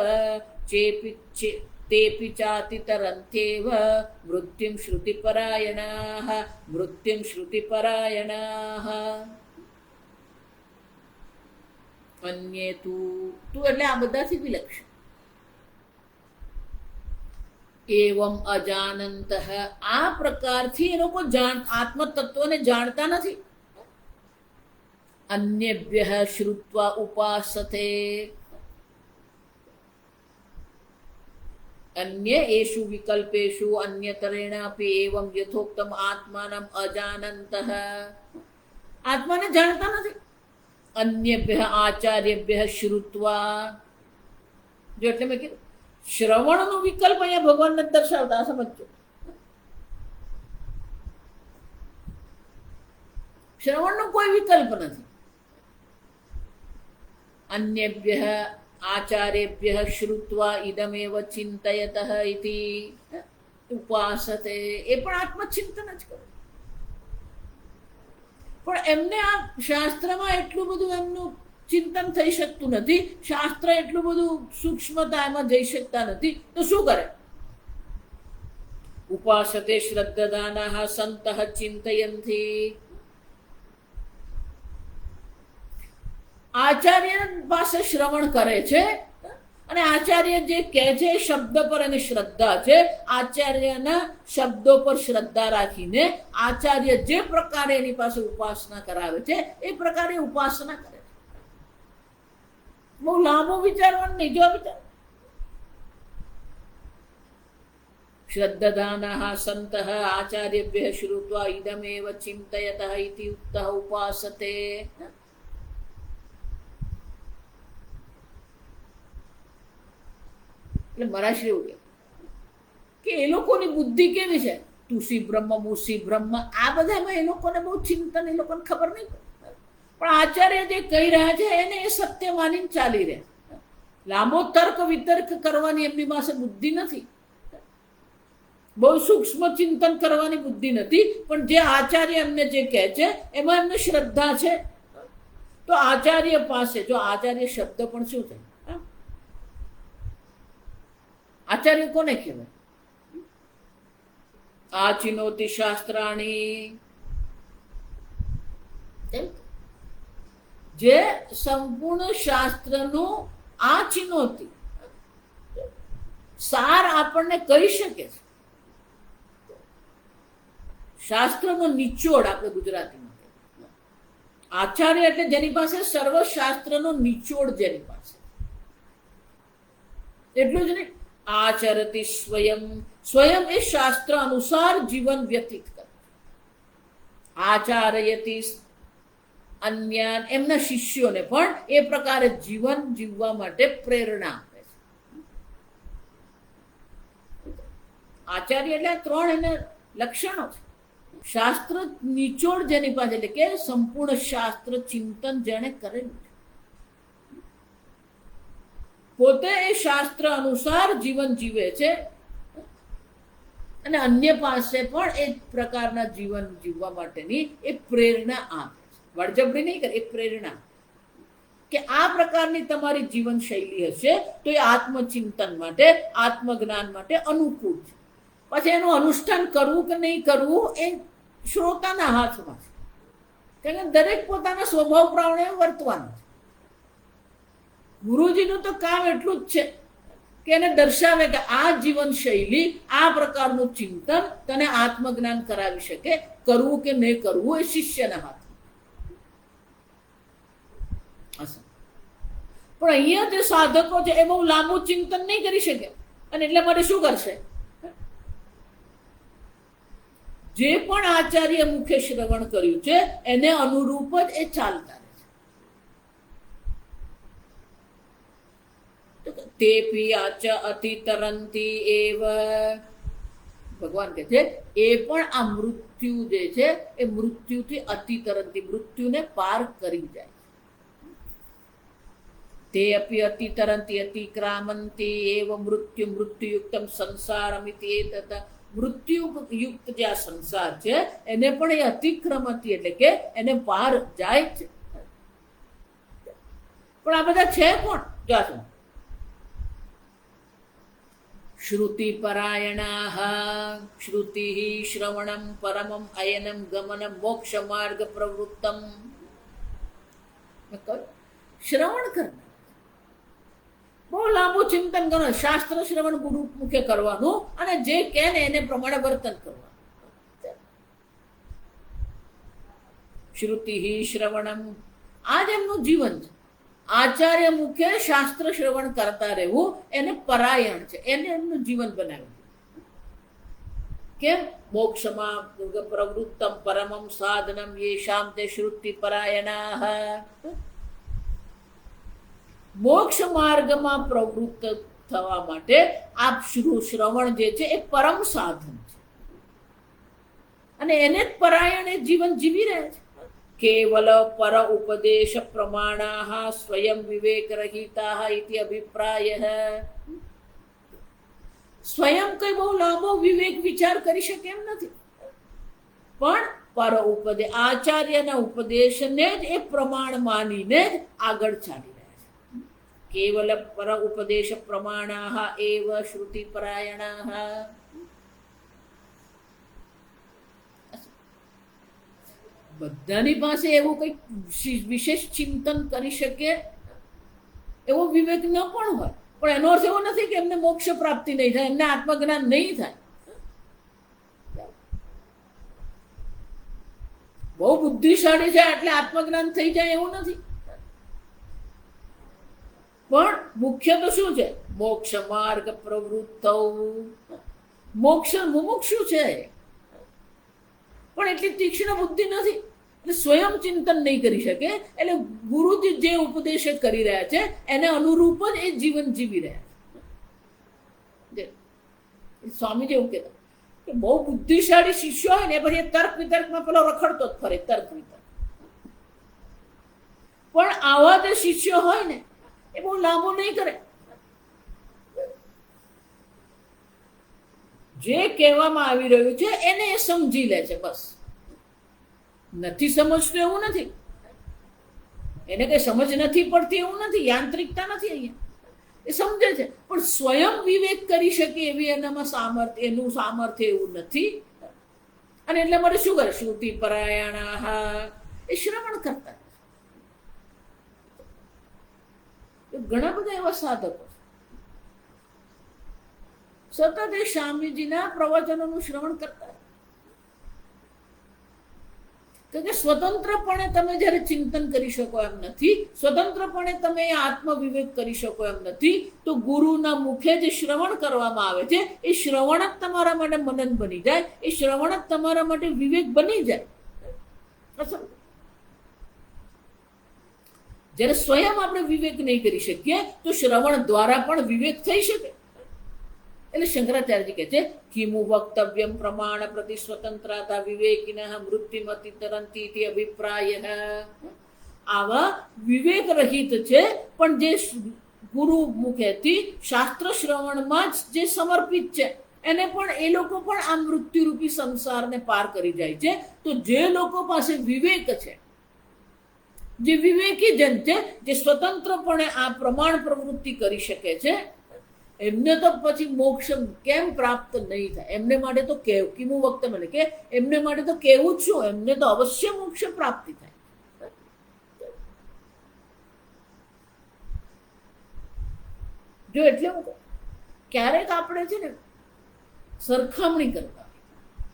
તેપિ ચાતિ તરંત્યેવ મૃત્યુમ શ્રુતિપરાયણાઃ મૃત્યુમ શ્રુતિપરાયણાઃ. અન્યે તું એટલે આ બધાથી વિલક્ષણ. એવમ અજાનંતઃ આ પ્રકારથી એ લોકો આત્મતત્વને જાણતા નથી. અન્યેભ્યઃ શ્રુત્વા ઉપાસતે અન્ય એષુ વિકલ્પેષુ અન્યતરેણ અપિ એવમ યથોક્તમ આત્માનમ અજાનંતઃ. આત્માને જાણતા નથી. અન્યભ્યઃ આચાર્યભ્યઃ શ્રુત્વા. જો એટલે મેં કીધું શ્રવણનો વિકલ્પ અહીંયા ભગવાનને દર્શાવતા સમજો. શ્રવણનો કોઈ વિકલ્પ નથી. અન્યભ્યઃ આચાર્યેભ્યઃ શ્રુત્વા ઇદમેવ ચિંતયતઃ ઇતિ ઉપાસતે. એ પણ આત્મચિંતન જ કરે. પણ એમને આ શાસ્ત્રમાં એટલું બધું એમનું ચિંતન થઈ શકતું નથી. શાસ્ત્ર એટલું બધું સૂક્ષ્મતા એમાં જઈ શકતા નથી. તો શું કરે? ઉપાસતે શ્રદ્ધદાનાઃ સંતઃ ચિંતયન્તિ. આચાર્ય પાસે શ્રવણ કરે છે અને આચાર્ય જે કહે છે શબ્દ પર એની શ્રદ્ધા છે. આચાર્યના શબ્દો પર શ્રદ્ધા રાખીને આચાર્ય જે પ્રકારે એની પાસે ઉપાસના કરાવે છે એ પ્રકારે ઉપાસના કરે છે. બહુ લાંબો વિચારવાનું નહીં. જો વિચાર શ્રદ્ધદાનાઃ સંતઃ આચાર્યેભ્યઃ શ્રુત્વા ઇદમેવ ચિંતયતઃ ઇતિ ઉક્તઃ ઉપાસતે. એટલે મહારાજ એવું કે એ લોકોની બુદ્ધિ કેવી છે? તુસી બ્રહ્મ મુસી બ્રહ્મ આ બધામાં એ લોકોને બહુ ચિંતન, એ લોકોને ખબર નહીં. પણ આચાર્ય જે કહી રહ્યા છે એને એ સત્ય માનીને ચાલી રહે. લાંબો તર્ક વિતર્ક કરવાની એમની પાસે બુદ્ધિ નથી. બહુ સૂક્ષ્મ ચિંતન કરવાની બુદ્ધિ નથી. પણ જે આચાર્ય એમને જે કહે છે એમાં એમને શ્રદ્ધા છે. તો આચાર્ય પાસે જો આચાર્ય શબ્દ પણ શું છે? આચાર્ય કોને કહેવાય? આચિનોતિ શાસ્ત્રાણી. જે સંપૂર્ણ શાસ્ત્રનું આચિનોતિ સાર આપણને કહી શકે છે. શાસ્ત્રનો નિચોડ આપણે ગુજરાતીમાં આચાર્ય એટલે જેની પાસે સર્વશાસ્ત્રનો નિચોડ જેની પાસે. એટલું જ નહીં, આચરતિ સ્વયં સ્વયં એ શાસ્ત્ર અનુસાર જીવન વ્યતીત કરે, આચાર્યતિ અન્ય એમના શિષ્યોને પણ એ પ્રકારે જીવન જીવવા માટે પ્રેરણા આપે છે. આચાર્ય એટલે 3 એના લક્ષણો છે. શાસ્ત્ર નિચોડ જેની પાસે, એટલે કે સંપૂર્ણ શાસ્ત્ર ચિંતન જેણે કરેલું છે, પોતે એ શાસ્ત્ર અનુસાર જીવન જીવે છે અને અન્ય પાસે પણ એ પ્રકારના જીવન જીવવા માટેની એ પ્રેરણા આપે છે. બળજબરી નહીં કરે, એ પ્રેરણા કે આ પ્રકારની તમારી જીવન શૈલી હશે તો એ આત્મચિંતન માટે, આત્મજ્ઞાન માટે અનુકૂળ છે. પછી એનું અનુષ્ઠાન કરવું કે નહીં કરવું એ શ્રોતાના હાથમાં છે, કારણ કે દરેક પોતાના સ્વભાવ પ્રમાણે વર્તવાનું છે. ગુરુજીનું તો કામ એટલું જ છે કે એને દર્શાવે કે આ જીવન શૈલી, આ પ્રકારનું ચિંતન તને આત્મજ્ઞાન કરાવી શકે. કરવું કે નહીં કરવું એ શિષ્યના હાથમાં. પણ અહીંયા જે સાધકો છે એ બહુ લાંબુ ચિંતન નહીં કરી શકે, અને એટલે માટે શું કરશે? જે પણ આચાર્ય મુખે શ્રવણ કર્યું છે એને અનુરૂપ જ એ ચાલતા રહે છે. તેપી આચ અતિતરંતી એવ, ભગવાન કહે છે એ પણ આ મૃત્યુ જે છે એ મૃત્યુથી અતિતરંતી, મૃત્યુને પાર કરી જાય. તે અપી અતિતરંતી અતિક્રામંતી એવ મૃત્યુ મૃત્યુયુક્તમ સંસારમિતિ એતત, મૃત્યુયુક્ત જે આ સંસાર છે એને પણ એ અતિક્રમતી, એટલે કે એને પાર જાય છે. પણ આ બધા છે કોણ? જાતો શ્રુતિ પરાયણાહ, શ્રુતિ શ્રવણમ પરમમ અયનમ ગમનમ મોક્ષ માર્ગ પ્રવૃત્તમ. શ્રવણ કરનાર, બહુ લાંબુ ચિંતન કરવાનું, શાસ્ત્ર શ્રવણ ગુરુ મુખે કરવાનું, અને જે કહે ને એને પ્રમાણે વર્તન કરવાનું. શ્રુતિ શ્રવણમ, આ જ એમનું જીવન છે. આચાર્ય મુખે શાસ્ત્ર શ્રવણ કરતા રહેવું એને પરાયણ છે, એને એમનું જીવન બનાવ્યું. કેમ? મોક્ષમાં પ્રવૃત્તમ પરમમ સાધનમ યેષામ તે શ્રુતિ પરાયણાહ. મોક્ષ માર્ગમાં પ્રવૃત્ત થવા માટે આપ શ્રવણ જે છે એ પરમ સાધન છે, અને એને જ પરાયણ એ જીવન જીવી રહ્યા છે. કેવલ પર ઉપદેશ પ્રમાણાહ સ્વયં વિવેક રહિતાહ ઇતિ અભિપ્રાયઃ. સ્વયં કઈ બહુ લાંબો વિવેક વિચાર કરી શકે એમ નથી, પણ પર ઉપદેશ, આચાર્યના ઉપદેશને જ એ પ્રમાણ માનીને જ આગળ ચાલી રહ્યા છે. કેવલ પર ઉપદેશ પ્રમાણાહ એવ શ્રુતિ પરાયણાહ. બધાની પાસે એવું કંઈક વિશેષ ચિંતન કરી શકે એવો વિવેક ન પણ હોય, પણ એનો અર્થ એવો નથી કે એમને મોક્ષ પ્રાપ્તિ નહીં થાય, એમને આત્મજ્ઞાન નહીં થાય. બહુ બુદ્ધિશાળી છે એટલે આત્મજ્ઞાન થઈ જાય એવું નથી, પણ મુખ્ય તો શું છે? મોક્ષ માર્ગ પ્રવૃત્ત. મોક્ષ મુમુક્ષુ છે પણ એટલી તીક્ષ્ણ બુદ્ધિ નથી, એટલે સ્વયં ચિંતન નહીં કરી શકે. એટલે ગુરુજી જે ઉપદેશ કરી રહ્યા છે એને અનુરૂપ જ એ જીવન જીવી રહ્યા છે. સ્વામીજી એવું કહેતા કે બહુ બુદ્ધિશાળી શિષ્યો હોય ને પછી તર્ક વિતર્કમાં પેલો રખડતો જ ફરે, તર્ક વિતર્ક. પણ આવા જે શિષ્યો હોય ને એ બહુ લાંબુ નહીં કરે. જે કહેવામાં આવી રહ્યું છે એને એ સમજી લે છે, બસ. નથી સમજતું એવું નથી, એને કઈ સમજ નથી પડતી એવું નથી, યાંત્રિકતા નથી અહીંયા. એ સમજે છે પણ સ્વયં વિવેક કરી શકે એવી એનામાં સામર્થ્ય, એનું સામર્થ્ય એવું નથી. અને એટલે મારે શું કરે? શ્રુતિ પરાયણાહ, એ શ્રવણ કરતા. ઘણા બધા એવા સાધકો સતત એ સ્વામીજીના પ્રવચનોનું શ્રવણ કરતા. કે સ્વતંત્રપણે તમે જ્યારે ચિંતન કરી શકો એમ નથી, સ્વતંત્રપણે તમે આત્મવિવેક કરી શકો એમ નથી, તો ગુરુના મુખે જે શ્રવણ કરવામાં આવે છે એ શ્રવણ જ તમારા માટે મનન બની જાય, એ શ્રવણ જ તમારા માટે વિવેક બની જાય. જ્યારે સ્વયં આપણે વિવેક નહીં કરી શકીએ તો શ્રવણ દ્વારા પણ વિવેક થઈ શકે. એટલે શંકરાચાર્યજી કહે છે કિમુ વક્તવ્યમ પ્રમાણ પ્રતિ સ્વતંત્રતા વિવેકિનઃ મૃત્યુમતિ તરંતી ઇતિ અભિપ્રાયઃ. આવા વિવેક રહિત છે પણ જે ગુરુ મુખેથી શાસ્ત્ર શ્રવણમાં જ જે સમર્પિત છે એને પણ એ લોકો પણ આ મૃત્યુરૂપી સંસારને પાર કરી જાય છે. તો જે લોકો પાસે વિવેક છે, જે વિવેકી જન છે, જે સ્વતંત્રપણે આ પ્રમાણ પ્રવૃત્તિ કરી શકે છે, એમને તો પછી મોક્ષ કેમ પ્રાપ્ત નહીં થાય? એમને માટે તો કિમુ વખતે મને કે એમને માટે તો કેવું જ શું, એમને તો અવશ્ય મોક્ષ પ્રાપ્તિ થાય. જો એટલે હું ક્યારેક આપણે છે ને સરખામણી કરતા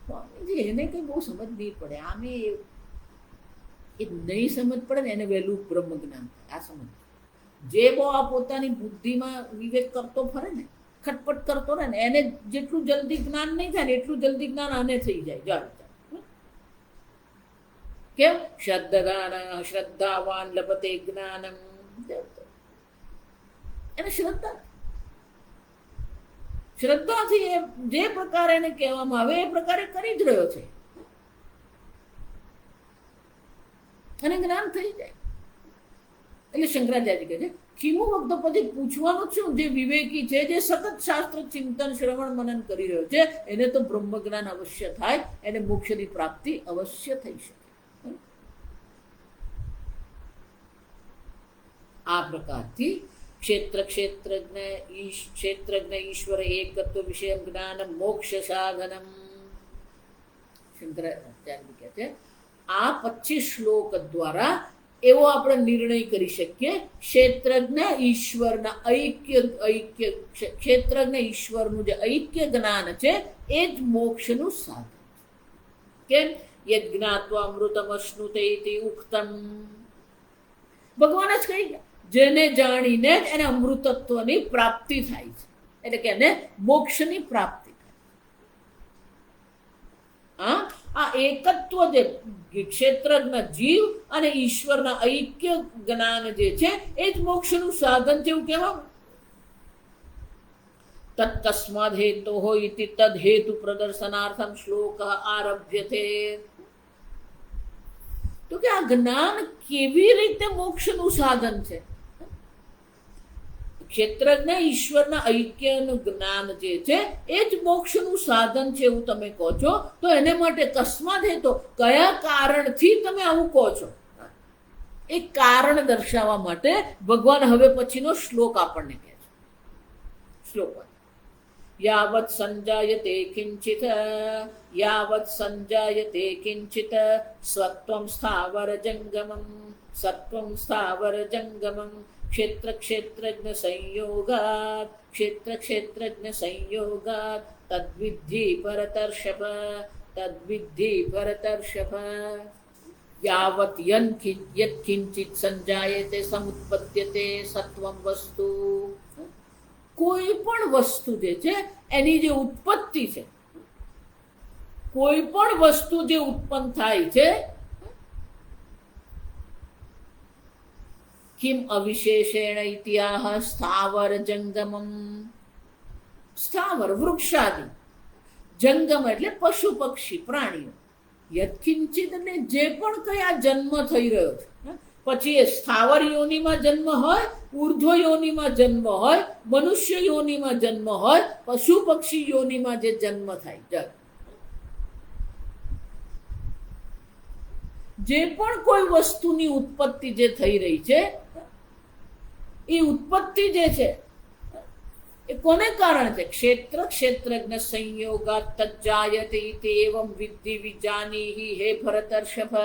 સ્વામીજી એને કઈ બહુ સમજ નહીં પડે, આમે એ નહીં સમજ પડે ને એને વહેલું બ્રહ્મ જ્ઞાન થાય. આ સમજ જે બહુ આ પોતાની બુદ્ધિમાં વિવેક કરતો ફરે ને, ખટપટ કરતો રહે ને, એને જેટલું જલ્દી જ્ઞાન નહીં થાય ને એટલું જલ્દી જ્ઞાન આને થઈ જાય. કેમ? શ્રદ્ધાવાન લભતે જ્ઞાનમ. એને શ્રદ્ધાથી એ જે પ્રકારે એને કહેવામાં આવે એ પ્રકારે કરી જ રહ્યો છે અને જ્ઞાન થઈ જાય. એટલે શંકરાચાર્ય કહે છે કિમુ વખત પછી પૂછવાનું શું, જે વિવેકી છે, જે સતત શાસ્ત્ર ચિંતન શ્રવણ મનન કરી રહ્યો છે, એને તો બ્રહ્મ જ્ઞાન અવશ્ય થાય, એને મોક્ષની પ્રાપ્તિ અવશ્ય થઈ શકે. આ પ્રકારથી ક્ષેત્રજ્ઞ ઈશ્વર એકત્વ વિષય જ્ઞાન મોક્ષ સાધનમ. શંકરાચાર્ય કહે છે આ 25 શ્લોક દ્વારા એવો આપણે નિર્ણય કરી શકીએ ક્ષેત્રજ્ઞ ઈશ્વરના ઐક્ય ક્ષેત્રજ્ઞ ઈશ્વરનું જે ઐક્ય જ્ઞાન છે એ જ મોક્ષનું સાધન. કેમ? યદ જ્ઞાત્વા અમૃતમ અશ્નુતે ઇતિ ઉક્તમ. ભગવાન જ કહી ગયા જેને જાણીને જ એને અમૃતત્વની પ્રાપ્તિ થાય છે, એટલે કે એને મોક્ષની પ્રાપ્તિ થાય. આ એકત્વ જે ક્ષેત્રજ્ઞ જીવ અને ઈશ્વરના ઐક્ય જ્ઞાન જે છે એ જ મોક્ષનું સાધન છે એવું કહેવામાં. તત્કસ્માદ હેતો હોય ઇતિ તદ હેતુ પ્રદર્શનાર્થમ શ્લોક આરભ્યતે. તો કે આ જ્ઞાન કેવી રીતે મોક્ષનું સાધન છે? ક્ષેત્રજ્ઞ ઈશ્વરના ઐક્યનું જ્ઞાન જે છે એ જ મોક્ષનું સાધન છે એવું તમે કહો છો, તો એને માટે કસ્માદ હેતો કયા કારણથી તમે આવું કહો છો? એ કારણ દર્શાવવા માટે ભગવાન હવે પછીનો શ્લોક આપણને કહે છે. શ્લોક યાવત સંજાયતે કિંચિત સત્વં સ્થાવર જંગમમ ક્ષેત્રજ્ઞ સંયોગાત તદ્વિદ્ધિ ભરતર્ષભ. યાવત યત્કિંચિત સંજાયતે સમુત્પદ્યતે સત્વમ વસ્તુ. કોઈ પણ વસ્તુ જે છે એની જે ઉત્પત્તિ છે, કોઈ પણ વસ્તુ જે ઉત્પન્ન થાય છે, કિમ અવિશેષેણ ઇતિહાસ સ્થાવર જંગમમ. સ્થાવર વૃક્ષાદિ, જંગમ એટલે પશુ પક્ષી પ્રાણીઓ. યત્કિંચિત એટલે જે પણ કયા જન્મ થઈ રહ્યો છે, પછી એ સ્થાવર યોનિમાં જન્મ હોય, ઉર્ધ્વ યોનિમાં જન્મ હોય, મનુષ્ય યોનિમાં જન્મ હોય, પશુ પક્ષી યોનિમાં જે જન્મ થાય, જે પણ કોઈ વસ્તુની ઉત્પત્તિ જે થઈ રહી છે એ ઉત્પત્તિ જે છે એ કોને કારણે છે? ક્ષેત્રજ્ઞ સંયોગાત તજ્જાયતે ઇતિ એવં વિદ્ધિ વિજાનીહિ હે ભરતર્ષભ.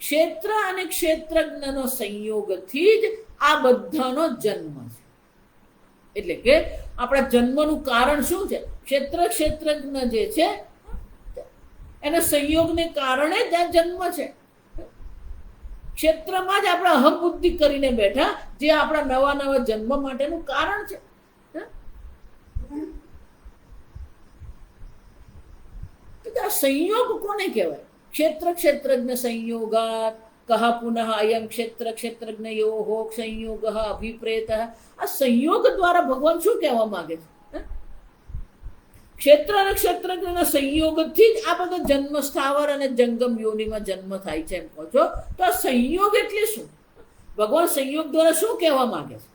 ક્ષેત્ર અને ક્ષેત્રજ્ઞનો સંયોગથી જ આ બધાનો જન્મ છે. એટલે કે આપણા જન્મનું કારણ શું છે? ક્ષેત્રજ્ઞ જે છે એના સંયોગને કારણે જ આ જન્મ છે. ક્ષેત્રમાં જ આપણે અહમ બુદ્ધિ કરીને બેઠા, જે આપણા નવા નવા જન્મ માટેનું કારણ છે. આ સંયોગ કોને કહેવાય? ક્ષેત્ર ક્ષેત્રજ્ઞ સંયોગાત કહ પુનઃ અયમ ક્ષેત્ર ક્ષેત્રજ્ઞયોઃ સંયોગઃ અભિપ્રેતઃ. આ સંયોગ દ્વારા ભગવાન શું કહેવા માંગે છે? ક્ષેત્ર અને ક્ષેત્રજ્ઞના સંયોગથી જ આ બધો જન્મ સ્થાવર અને જંગમ યોનિમાં જન્મ થાય છે એમ કહો છો. તો આ સંયોગ એટલે શું? ભગવાન સંયોગ દ્વારા શું કહેવા માંગે છે?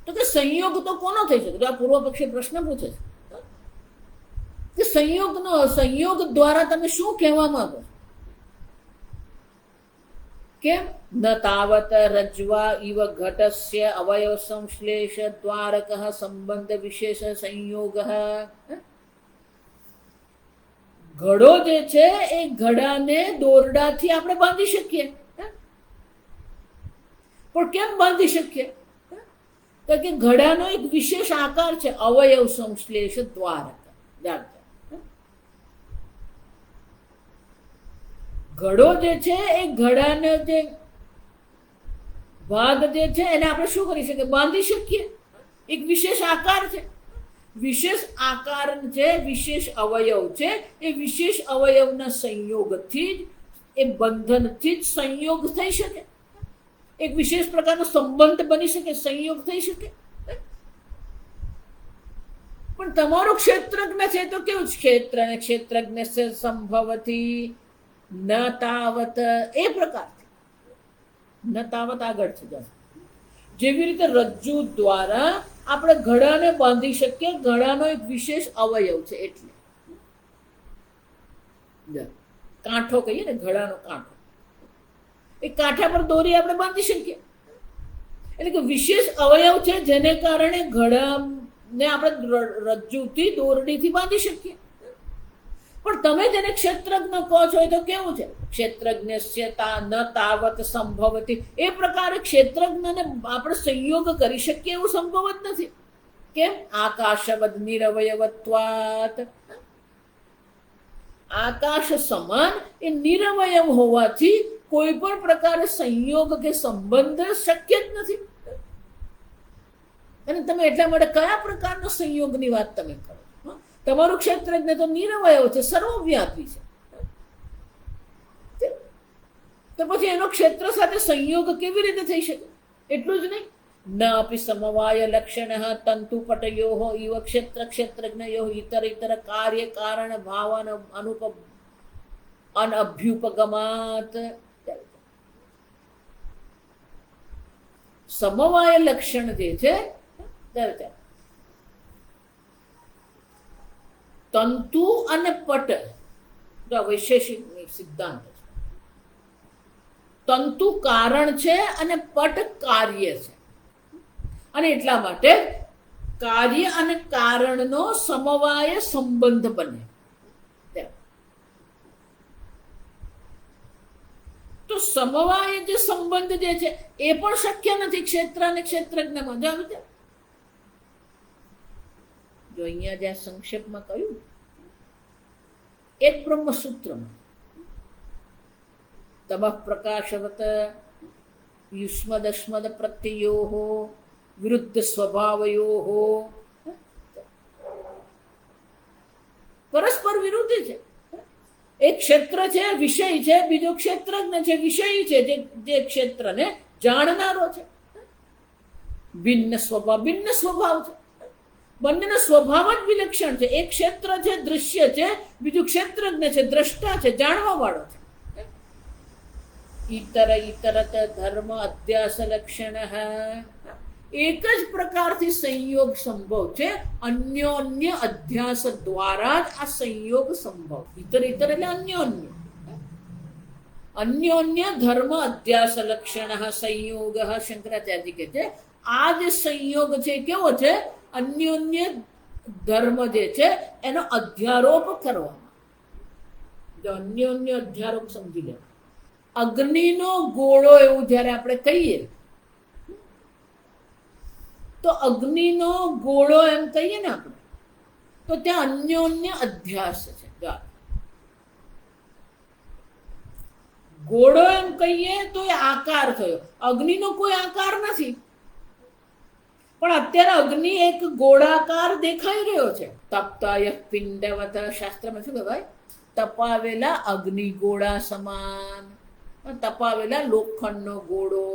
તો કે સંયોગ તો કોનો થઈ શકે? આ પૂર્વ પક્ષી પ્રશ્ન પૂછે છે કે સંયોગ દ્વારા તમે શું કહેવા માંગો? કેમ? ન તાવત રજ્વા ઇવ ઘટસ્ય અવયવ સંશ્લેષ દ્વારક સંબંધ વિશેષ સંયોગ. ઘડો જે છે એ ઘડાને દોરડાથી આપણે બાંધી શકીએ, પણ કેમ બાંધી શકીએ? તો કે ઘડાનો એક વિશેષ આકાર છે, અવયવ સંશ્લેષ દ્વારક. ઘડો જે છે એ ઘડાનો જે ભાગ જે છે એને આપણે શું કરી શકીએ? બાંધી શકીએ. એક વિશેષ આકાર છે, વિશેષ આકાર છે, વિશેષ અવયવ છે. એ વિશેષ અવયવના સંયોગથી જ, એ બંધનથી જ સંયોગ થઈ શકે. એક વિશેષ પ્રકારનો સંબંધ બની શકે, સંયોગ થઈ શકે. પણ તમારું ક્ષેત્રજ્ઞ છે તો કેવું? ક્ષેત્ર અને ક્ષેત્રજ્ઞ સંભવતી ન તાવત, એ પ્રકારથી ન તાવત આગળ છે. જેવી રીતે રજ્જુ દ્વારા આપણે ઘડાને બાંધી શકીએ, ઘડાનો એક વિશેષ અવયવ છે એટલે. કાંઠો કહીએ ને, ઘડાનો કાંઠો, એ કાંઠા પર દોરી આપણે બાંધી શકીએ. એટલે કે વિશેષ અવયવ છે જેને કારણે ઘડાને આપણે રજ્જુથી દોરડીથી બાંધી શકીએ. પણ તમે જેને ક્ષેત્રજ્ઞ કહો છો એ તો કેવું છે? ક્ષેત્રજ્ઞસ્ય ન તાવત સંભવતી. એ પ્રકારે ક્ષેત્રજ્ઞને આપણે સંયોગ કરી શકીએ એવું સંભવ જ નથી. કેમ? આકાશવદ નિરવયવત્વાત. આકાશ સમાન એ નિરવયવ હોવાથી કોઈ પણ પ્રકારે સંયોગ કે સંબંધ શક્ય જ નથી. અને તમે એટલા માટે કયા પ્રકારના સંયોગની વાત તમે કરો? તમારું ક્ષેત્રજ્ઞ તો નિરવયવ છે, સર્વવ્યાપી છે. તો પછી એનો ક્ષેત્ર સાથે સંયોગ કેવી રીતે થઈ શકે? એટલું જ નહીં, ન અપી સમવાય લક્ષણ તંતુપટયો ઇવ ક્ષેત્ર ક્ષેત્રજ્ઞયો ઇતર ઇતર કાર્ય કારણ ભાવન અનભ્યુપગમાત. સમવાય લક્ષણ જે છે, તંતુ અને પટ વૈશેષિક સિદ્ધાંત છે. તંતુ કારણ છે અને પટ કાર્ય છે. અને એટલા માટે કાર્ય અને કારણનો સમવાય સંબંધ બને. તો સમવાય જે સંબંધ જે છે એ પણ શક્ય નથી ક્ષેત્ર અને ક્ષેત્રજ્ઞમાં. જો અહીંયા જ્યાં સંક્ષેપમાં કહ્યું, એક બ્રહ્મસૂત્રમાં તમઃ પ્રકાશવત યુષ્મદસ્મદ પ્રત્યયો વિરુદ્ધ સ્વભાવયો પરસ્પર વિરુદ્ધ છે. એક ક્ષેત્ર છે, વિષય છે, બીજો ક્ષેત્રજ્ઞ છે, વિષય છે, જે ક્ષેત્રને જાણનારો છે. ભિન્ન સ્વભાવ છે. બંનેનો સ્વભાવ જ વિલક્ષણ છે. એક ક્ષેત્ર છે, દૃશ્ય છે, બીજું ક્ષેત્રજ્ઞ છે, દ્રષ્ટા છે, જાણવા વાળો છે. ઇતર ઇતરત ધર્મ અધ્યાસ લક્ષણ. એક જ પ્રકારથી સંયોગ સંભવ છે. અન્યોન્ય અધ્યાસ દ્વારા જ આ સંયોગ સંભવ. ઇતર ઇતર એટલે અન્યોન્ય ધર્મ અધ્યાસ લક્ષણ સંયોગ. શંકરાચાર્ય કહે છે આ જે સંયોગ છે કેવો છે? અન્યોન્ય ધર્મ જે છે એનો અધ્યારોપ કરવામાં. જો અન્યોન્ય અધ્યારોપ સમજી લે, અગ્નિનો ગોળો એવું જ્યારે આપણે કહીએ તો અગ્નિનો ગોળો એમ કહીએ ને આપણે, તો ત્યાં અન્યોન્ય અધ્યાસ છે. ઘોડો એમ કહીએ તો એ આકાર થયો, અગ્નિનો કોઈ આકાર નથી, પણ અત્યારે અગ્નિ એક ગોળાકાર દેખાઈ રહ્યો છે. તપ્તાય પિંડવત, શાસ્ત્રમાં શું કહેવાય? તપાવેલા અગ્નિ ગોળા સમાન, તપાવેલા લોખંડનો ગોળો.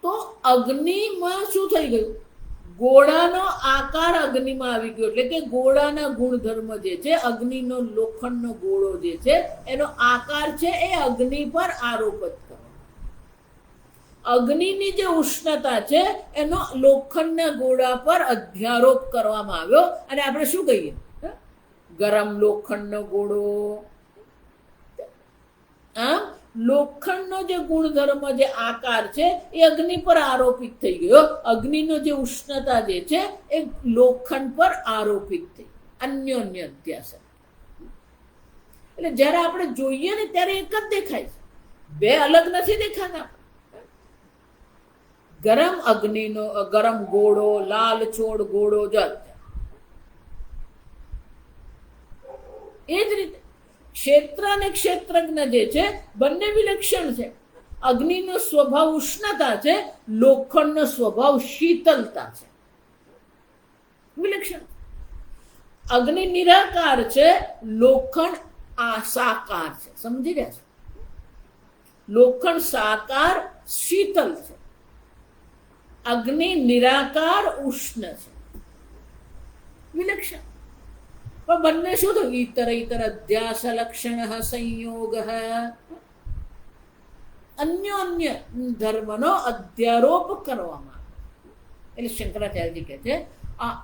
તો અગ્નિમાં શું થઈ ગયું? ગોળાનો આકાર અગ્નિમાં આવી ગયો, એટલે કે ગોળાના ગુણધર્મ જે છે, અગ્નિનો લોખંડનો ગોળો જે છે એનો આકાર છે એ અગ્નિ પર આરોપિત કરો. અગ્નિની જે ઉષ્ણતા છે એનો લોખંડના ગોળા પર અધ્યારોપ કરવામાં આવ્યો, અને આપણે શું કહીએ? ગરમ લોખંડનો ગોળો. આમ લોખંડનો જે ગુણધર્મ, જે આકાર છે એ અગ્નિ પર આરોપિત થઈ ગયો. અગ્નિનો જે ઉષ્ણતા જે છે એ લોખંડ પર આરોપિત થઈ, અન્યોન્ય અધ્યાસ. એટલે જ્યારે આપણે જોઈએ ને ત્યારે એક જ દેખાય છે, બે અલગ નથી દેખાતા. ગરમ અગ્નિનો ગરમ ગોળો, લાલ છોડ ગોળો, જલ. એ જ રીતે ક્ષેત્ર અને ક્ષેત્રજ્ઞ જે છે બંને વિલક્ષણ છે. અગ્નિનો સ્વભાવ ઉષ્ણતા છે, લોખંડનો સ્વભાવ શીતલતા છે, વિલક્ષણ. અગ્નિ નિરાકાર છે, લોખંડ સાકાર છે. સમજી રહ્યા છો? લોખંડ સાકાર શીતલ છે, અગ્નિ નિરાકાર ઉષ્ણ છે, વિલક્ષણ. પણ બંને શું થયું? ઇતર ઇતર અધ્યાસ લક્ષણ સંયોગ, અન્યોન્ય ધર્મનો અધ્યારોપ કરવામાં. એટલે શંકરાચાર્યજી કહે છે આ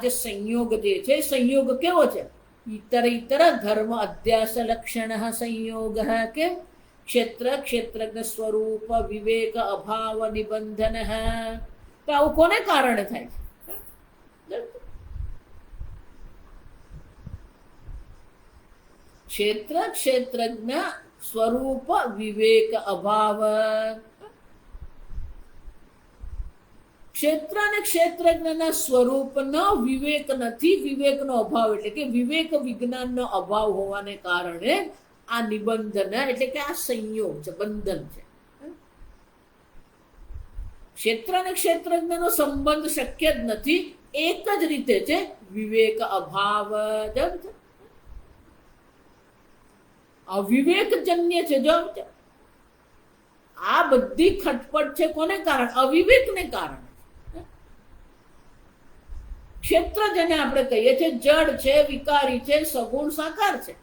જે સંયોગ જે છે, સંયોગ કેવો છે? ઇતર ઇતર ધર્મ અધ્યાસ લક્ષણ સંયોગ. કેમ? ક્ષેત્ર ક્ષેત્રજ્ઞ સ્વરૂપ વિવેક અભાવ નિબંધન. તો આવું કોને કારણે થાય છે? ક્ષેત્ર ક્ષેત્રજ્ઞ સ્વરૂપ વિવેક અભાવ. ક્ષેત્ર અને ક્ષેત્રજ્ઞના સ્વરૂપનો વિવેક નથી, વિવેકનો અભાવ, એટલે કે વિવેક વિજ્ઞાનનો અભાવ હોવાને કારણે આ નિબંધન, એટલે કે આ સંયોગ છે, બંધન છે. ક્ષેત્ર અને ક્ષેત્રજ્ઞનો સંબંધ શક્ય જ નથી. એક જ રીતે છે, વિવેક અભાવ. અવિવેકજન્ય છે. જો આ બધી ખટપટ છે કોને કારણે? અવિવેકને કારણે. ક્ષેત્ર જેને આપણે કહીએ છીએ જડ છે, વિકારી છે, સગુણ સાકાર છે.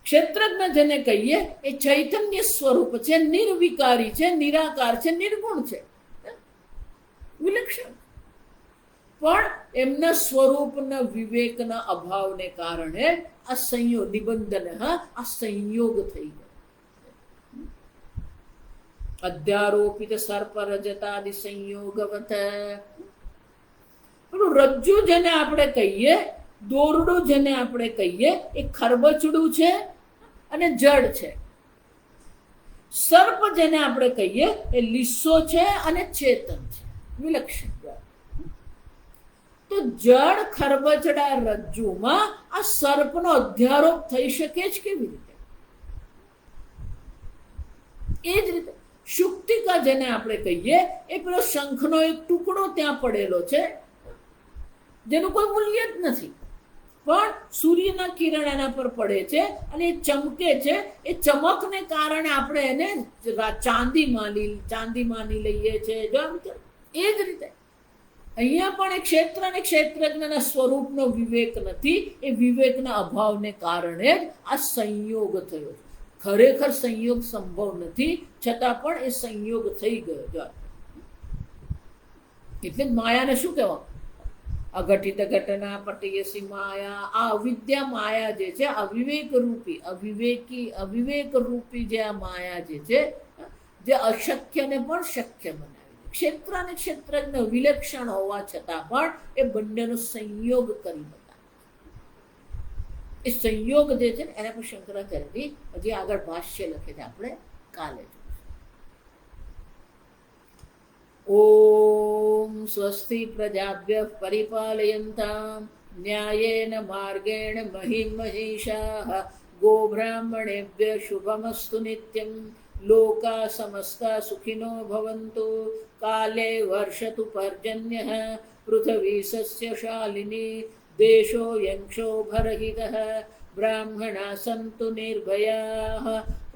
ક્ષેત્રજ્ઞ જેને કહીએ એ ચૈતન્ય સ્વરૂપ છે, નિર્વિકારી છે, નિરાકાર છે, નિર્ગુણ છે, વિલક્ષણ. પણ એમના સ્વરૂપના વિવેકના અભાવને કારણે આ સંયોગ, નિબંધન, આ સંયોગ થઈ ગયો. અધ્યારોપિત સર્પ રજતાદિ સંયોગવત. પેલું રજ્જુ જેને આપણે કહીએ, દોરડું જેને આપણે કહીએ, એ ખરબચડું છે અને જડ છે. સર્પ જેને આપણે કહીએ એ લીસો છે અને ચેતન છે, વિલક્ષણ. તો જડ ખરબચડા રજ્જુમાં આ સર્પનો અધ્યારોપ થઈ શકે જ કેવી રીતે? એ જ રીતે શુક્તિકા જેને આપણે કહીએ એ પેલો શંખનો એક ટુકડો ત્યાં પડેલો છે, જેનું કોઈ મૂલ્ય જ નથી, પણ સૂર્યના કિરણ એના પર પડે છે અને એ ચમકે છે. એ ચમકને કારણે આપણે એને ચાંદી માની લઈએ છીએ. જો એ જ રીતે અહીંયા પણ એ ક્ષેત્ર અને ક્ષેત્રજ્ઞના સ્વરૂપનો વિવેક નથી. એ વિવેકના અભાવને કારણે જ આ સંયોગ થયો. ખરેખર સંયોગ સંભવ નથી, છતાં પણ એ સંયોગ થઈ ગયો. જો એટલે જ માયાને શું કહેવાય? અઘટિત ઘટના પટયસી માયા. આ અવિદ્યા માયા જે છે, અવિવેક રૂપી જે આ માયા જે છે, જે અશક્યને પણ શક્ય બનાવી. ક્ષેત્ર અને ક્ષેત્રજ્ઞ વિલક્ષણ હોવા છતાં પણ એ બંનેનો સંયોગ કરી બતાવે. એ સંયોગ જે છે ને એના પર શંકરાચાર્યજી હજી આગળ ભાષ્ય લખે છે, આપણે કાલે જોઈશું. ॐ स्वस्ति प्रजाभ्यः परिपालयन्तां न्यायेन मार्गेण महीं महिषाः गोब्राह्मणेभ्यः शुभमस्तु नित्यं लोकाः समस्ता सुखिनो भवन्तु काले वर्षतु पर्जन्यः पृथिवी सस्यशालिनी देशो यक्षोभरहितः ब्राह्मणाः सन्तु निर्भयाः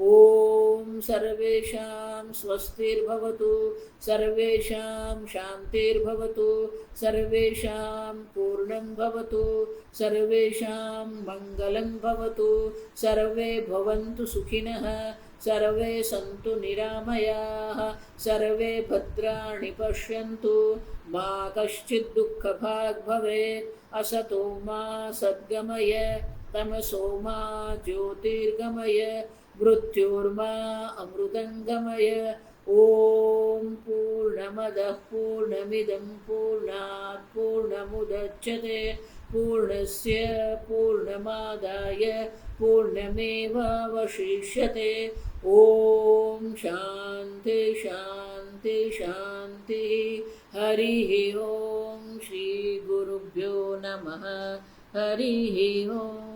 ॐ सर्वेषां स्वस्तिर्भवतु सर्वेषां शान्तिर्भवतु सर्वेषां पूर्णं भवतु सर्वेषां मङ्गलं भवतु सर्वे भवन्तु सुखिनः सर्वे सन्तु निरामयाः सर्वे भद्राणि पश्यन्तु मा कश्चित् दुःखभाग् भवेत् असतो मा सद्गमय तमसो मा ज्योतिर्गमय मृत्योर्मा अमृतङ्गमय ॐ पूर्णमदः पूर्णमिदं पूर्णात् पूर्णमुदच्यते पूर्णस्य पूर्णमादाय पूर्णमेवावशिष्यते ॐ शान्ति शान्ति शान्तिः हरिः ॐ श्रीगुरुभ्यो नमः हरिः ॐ।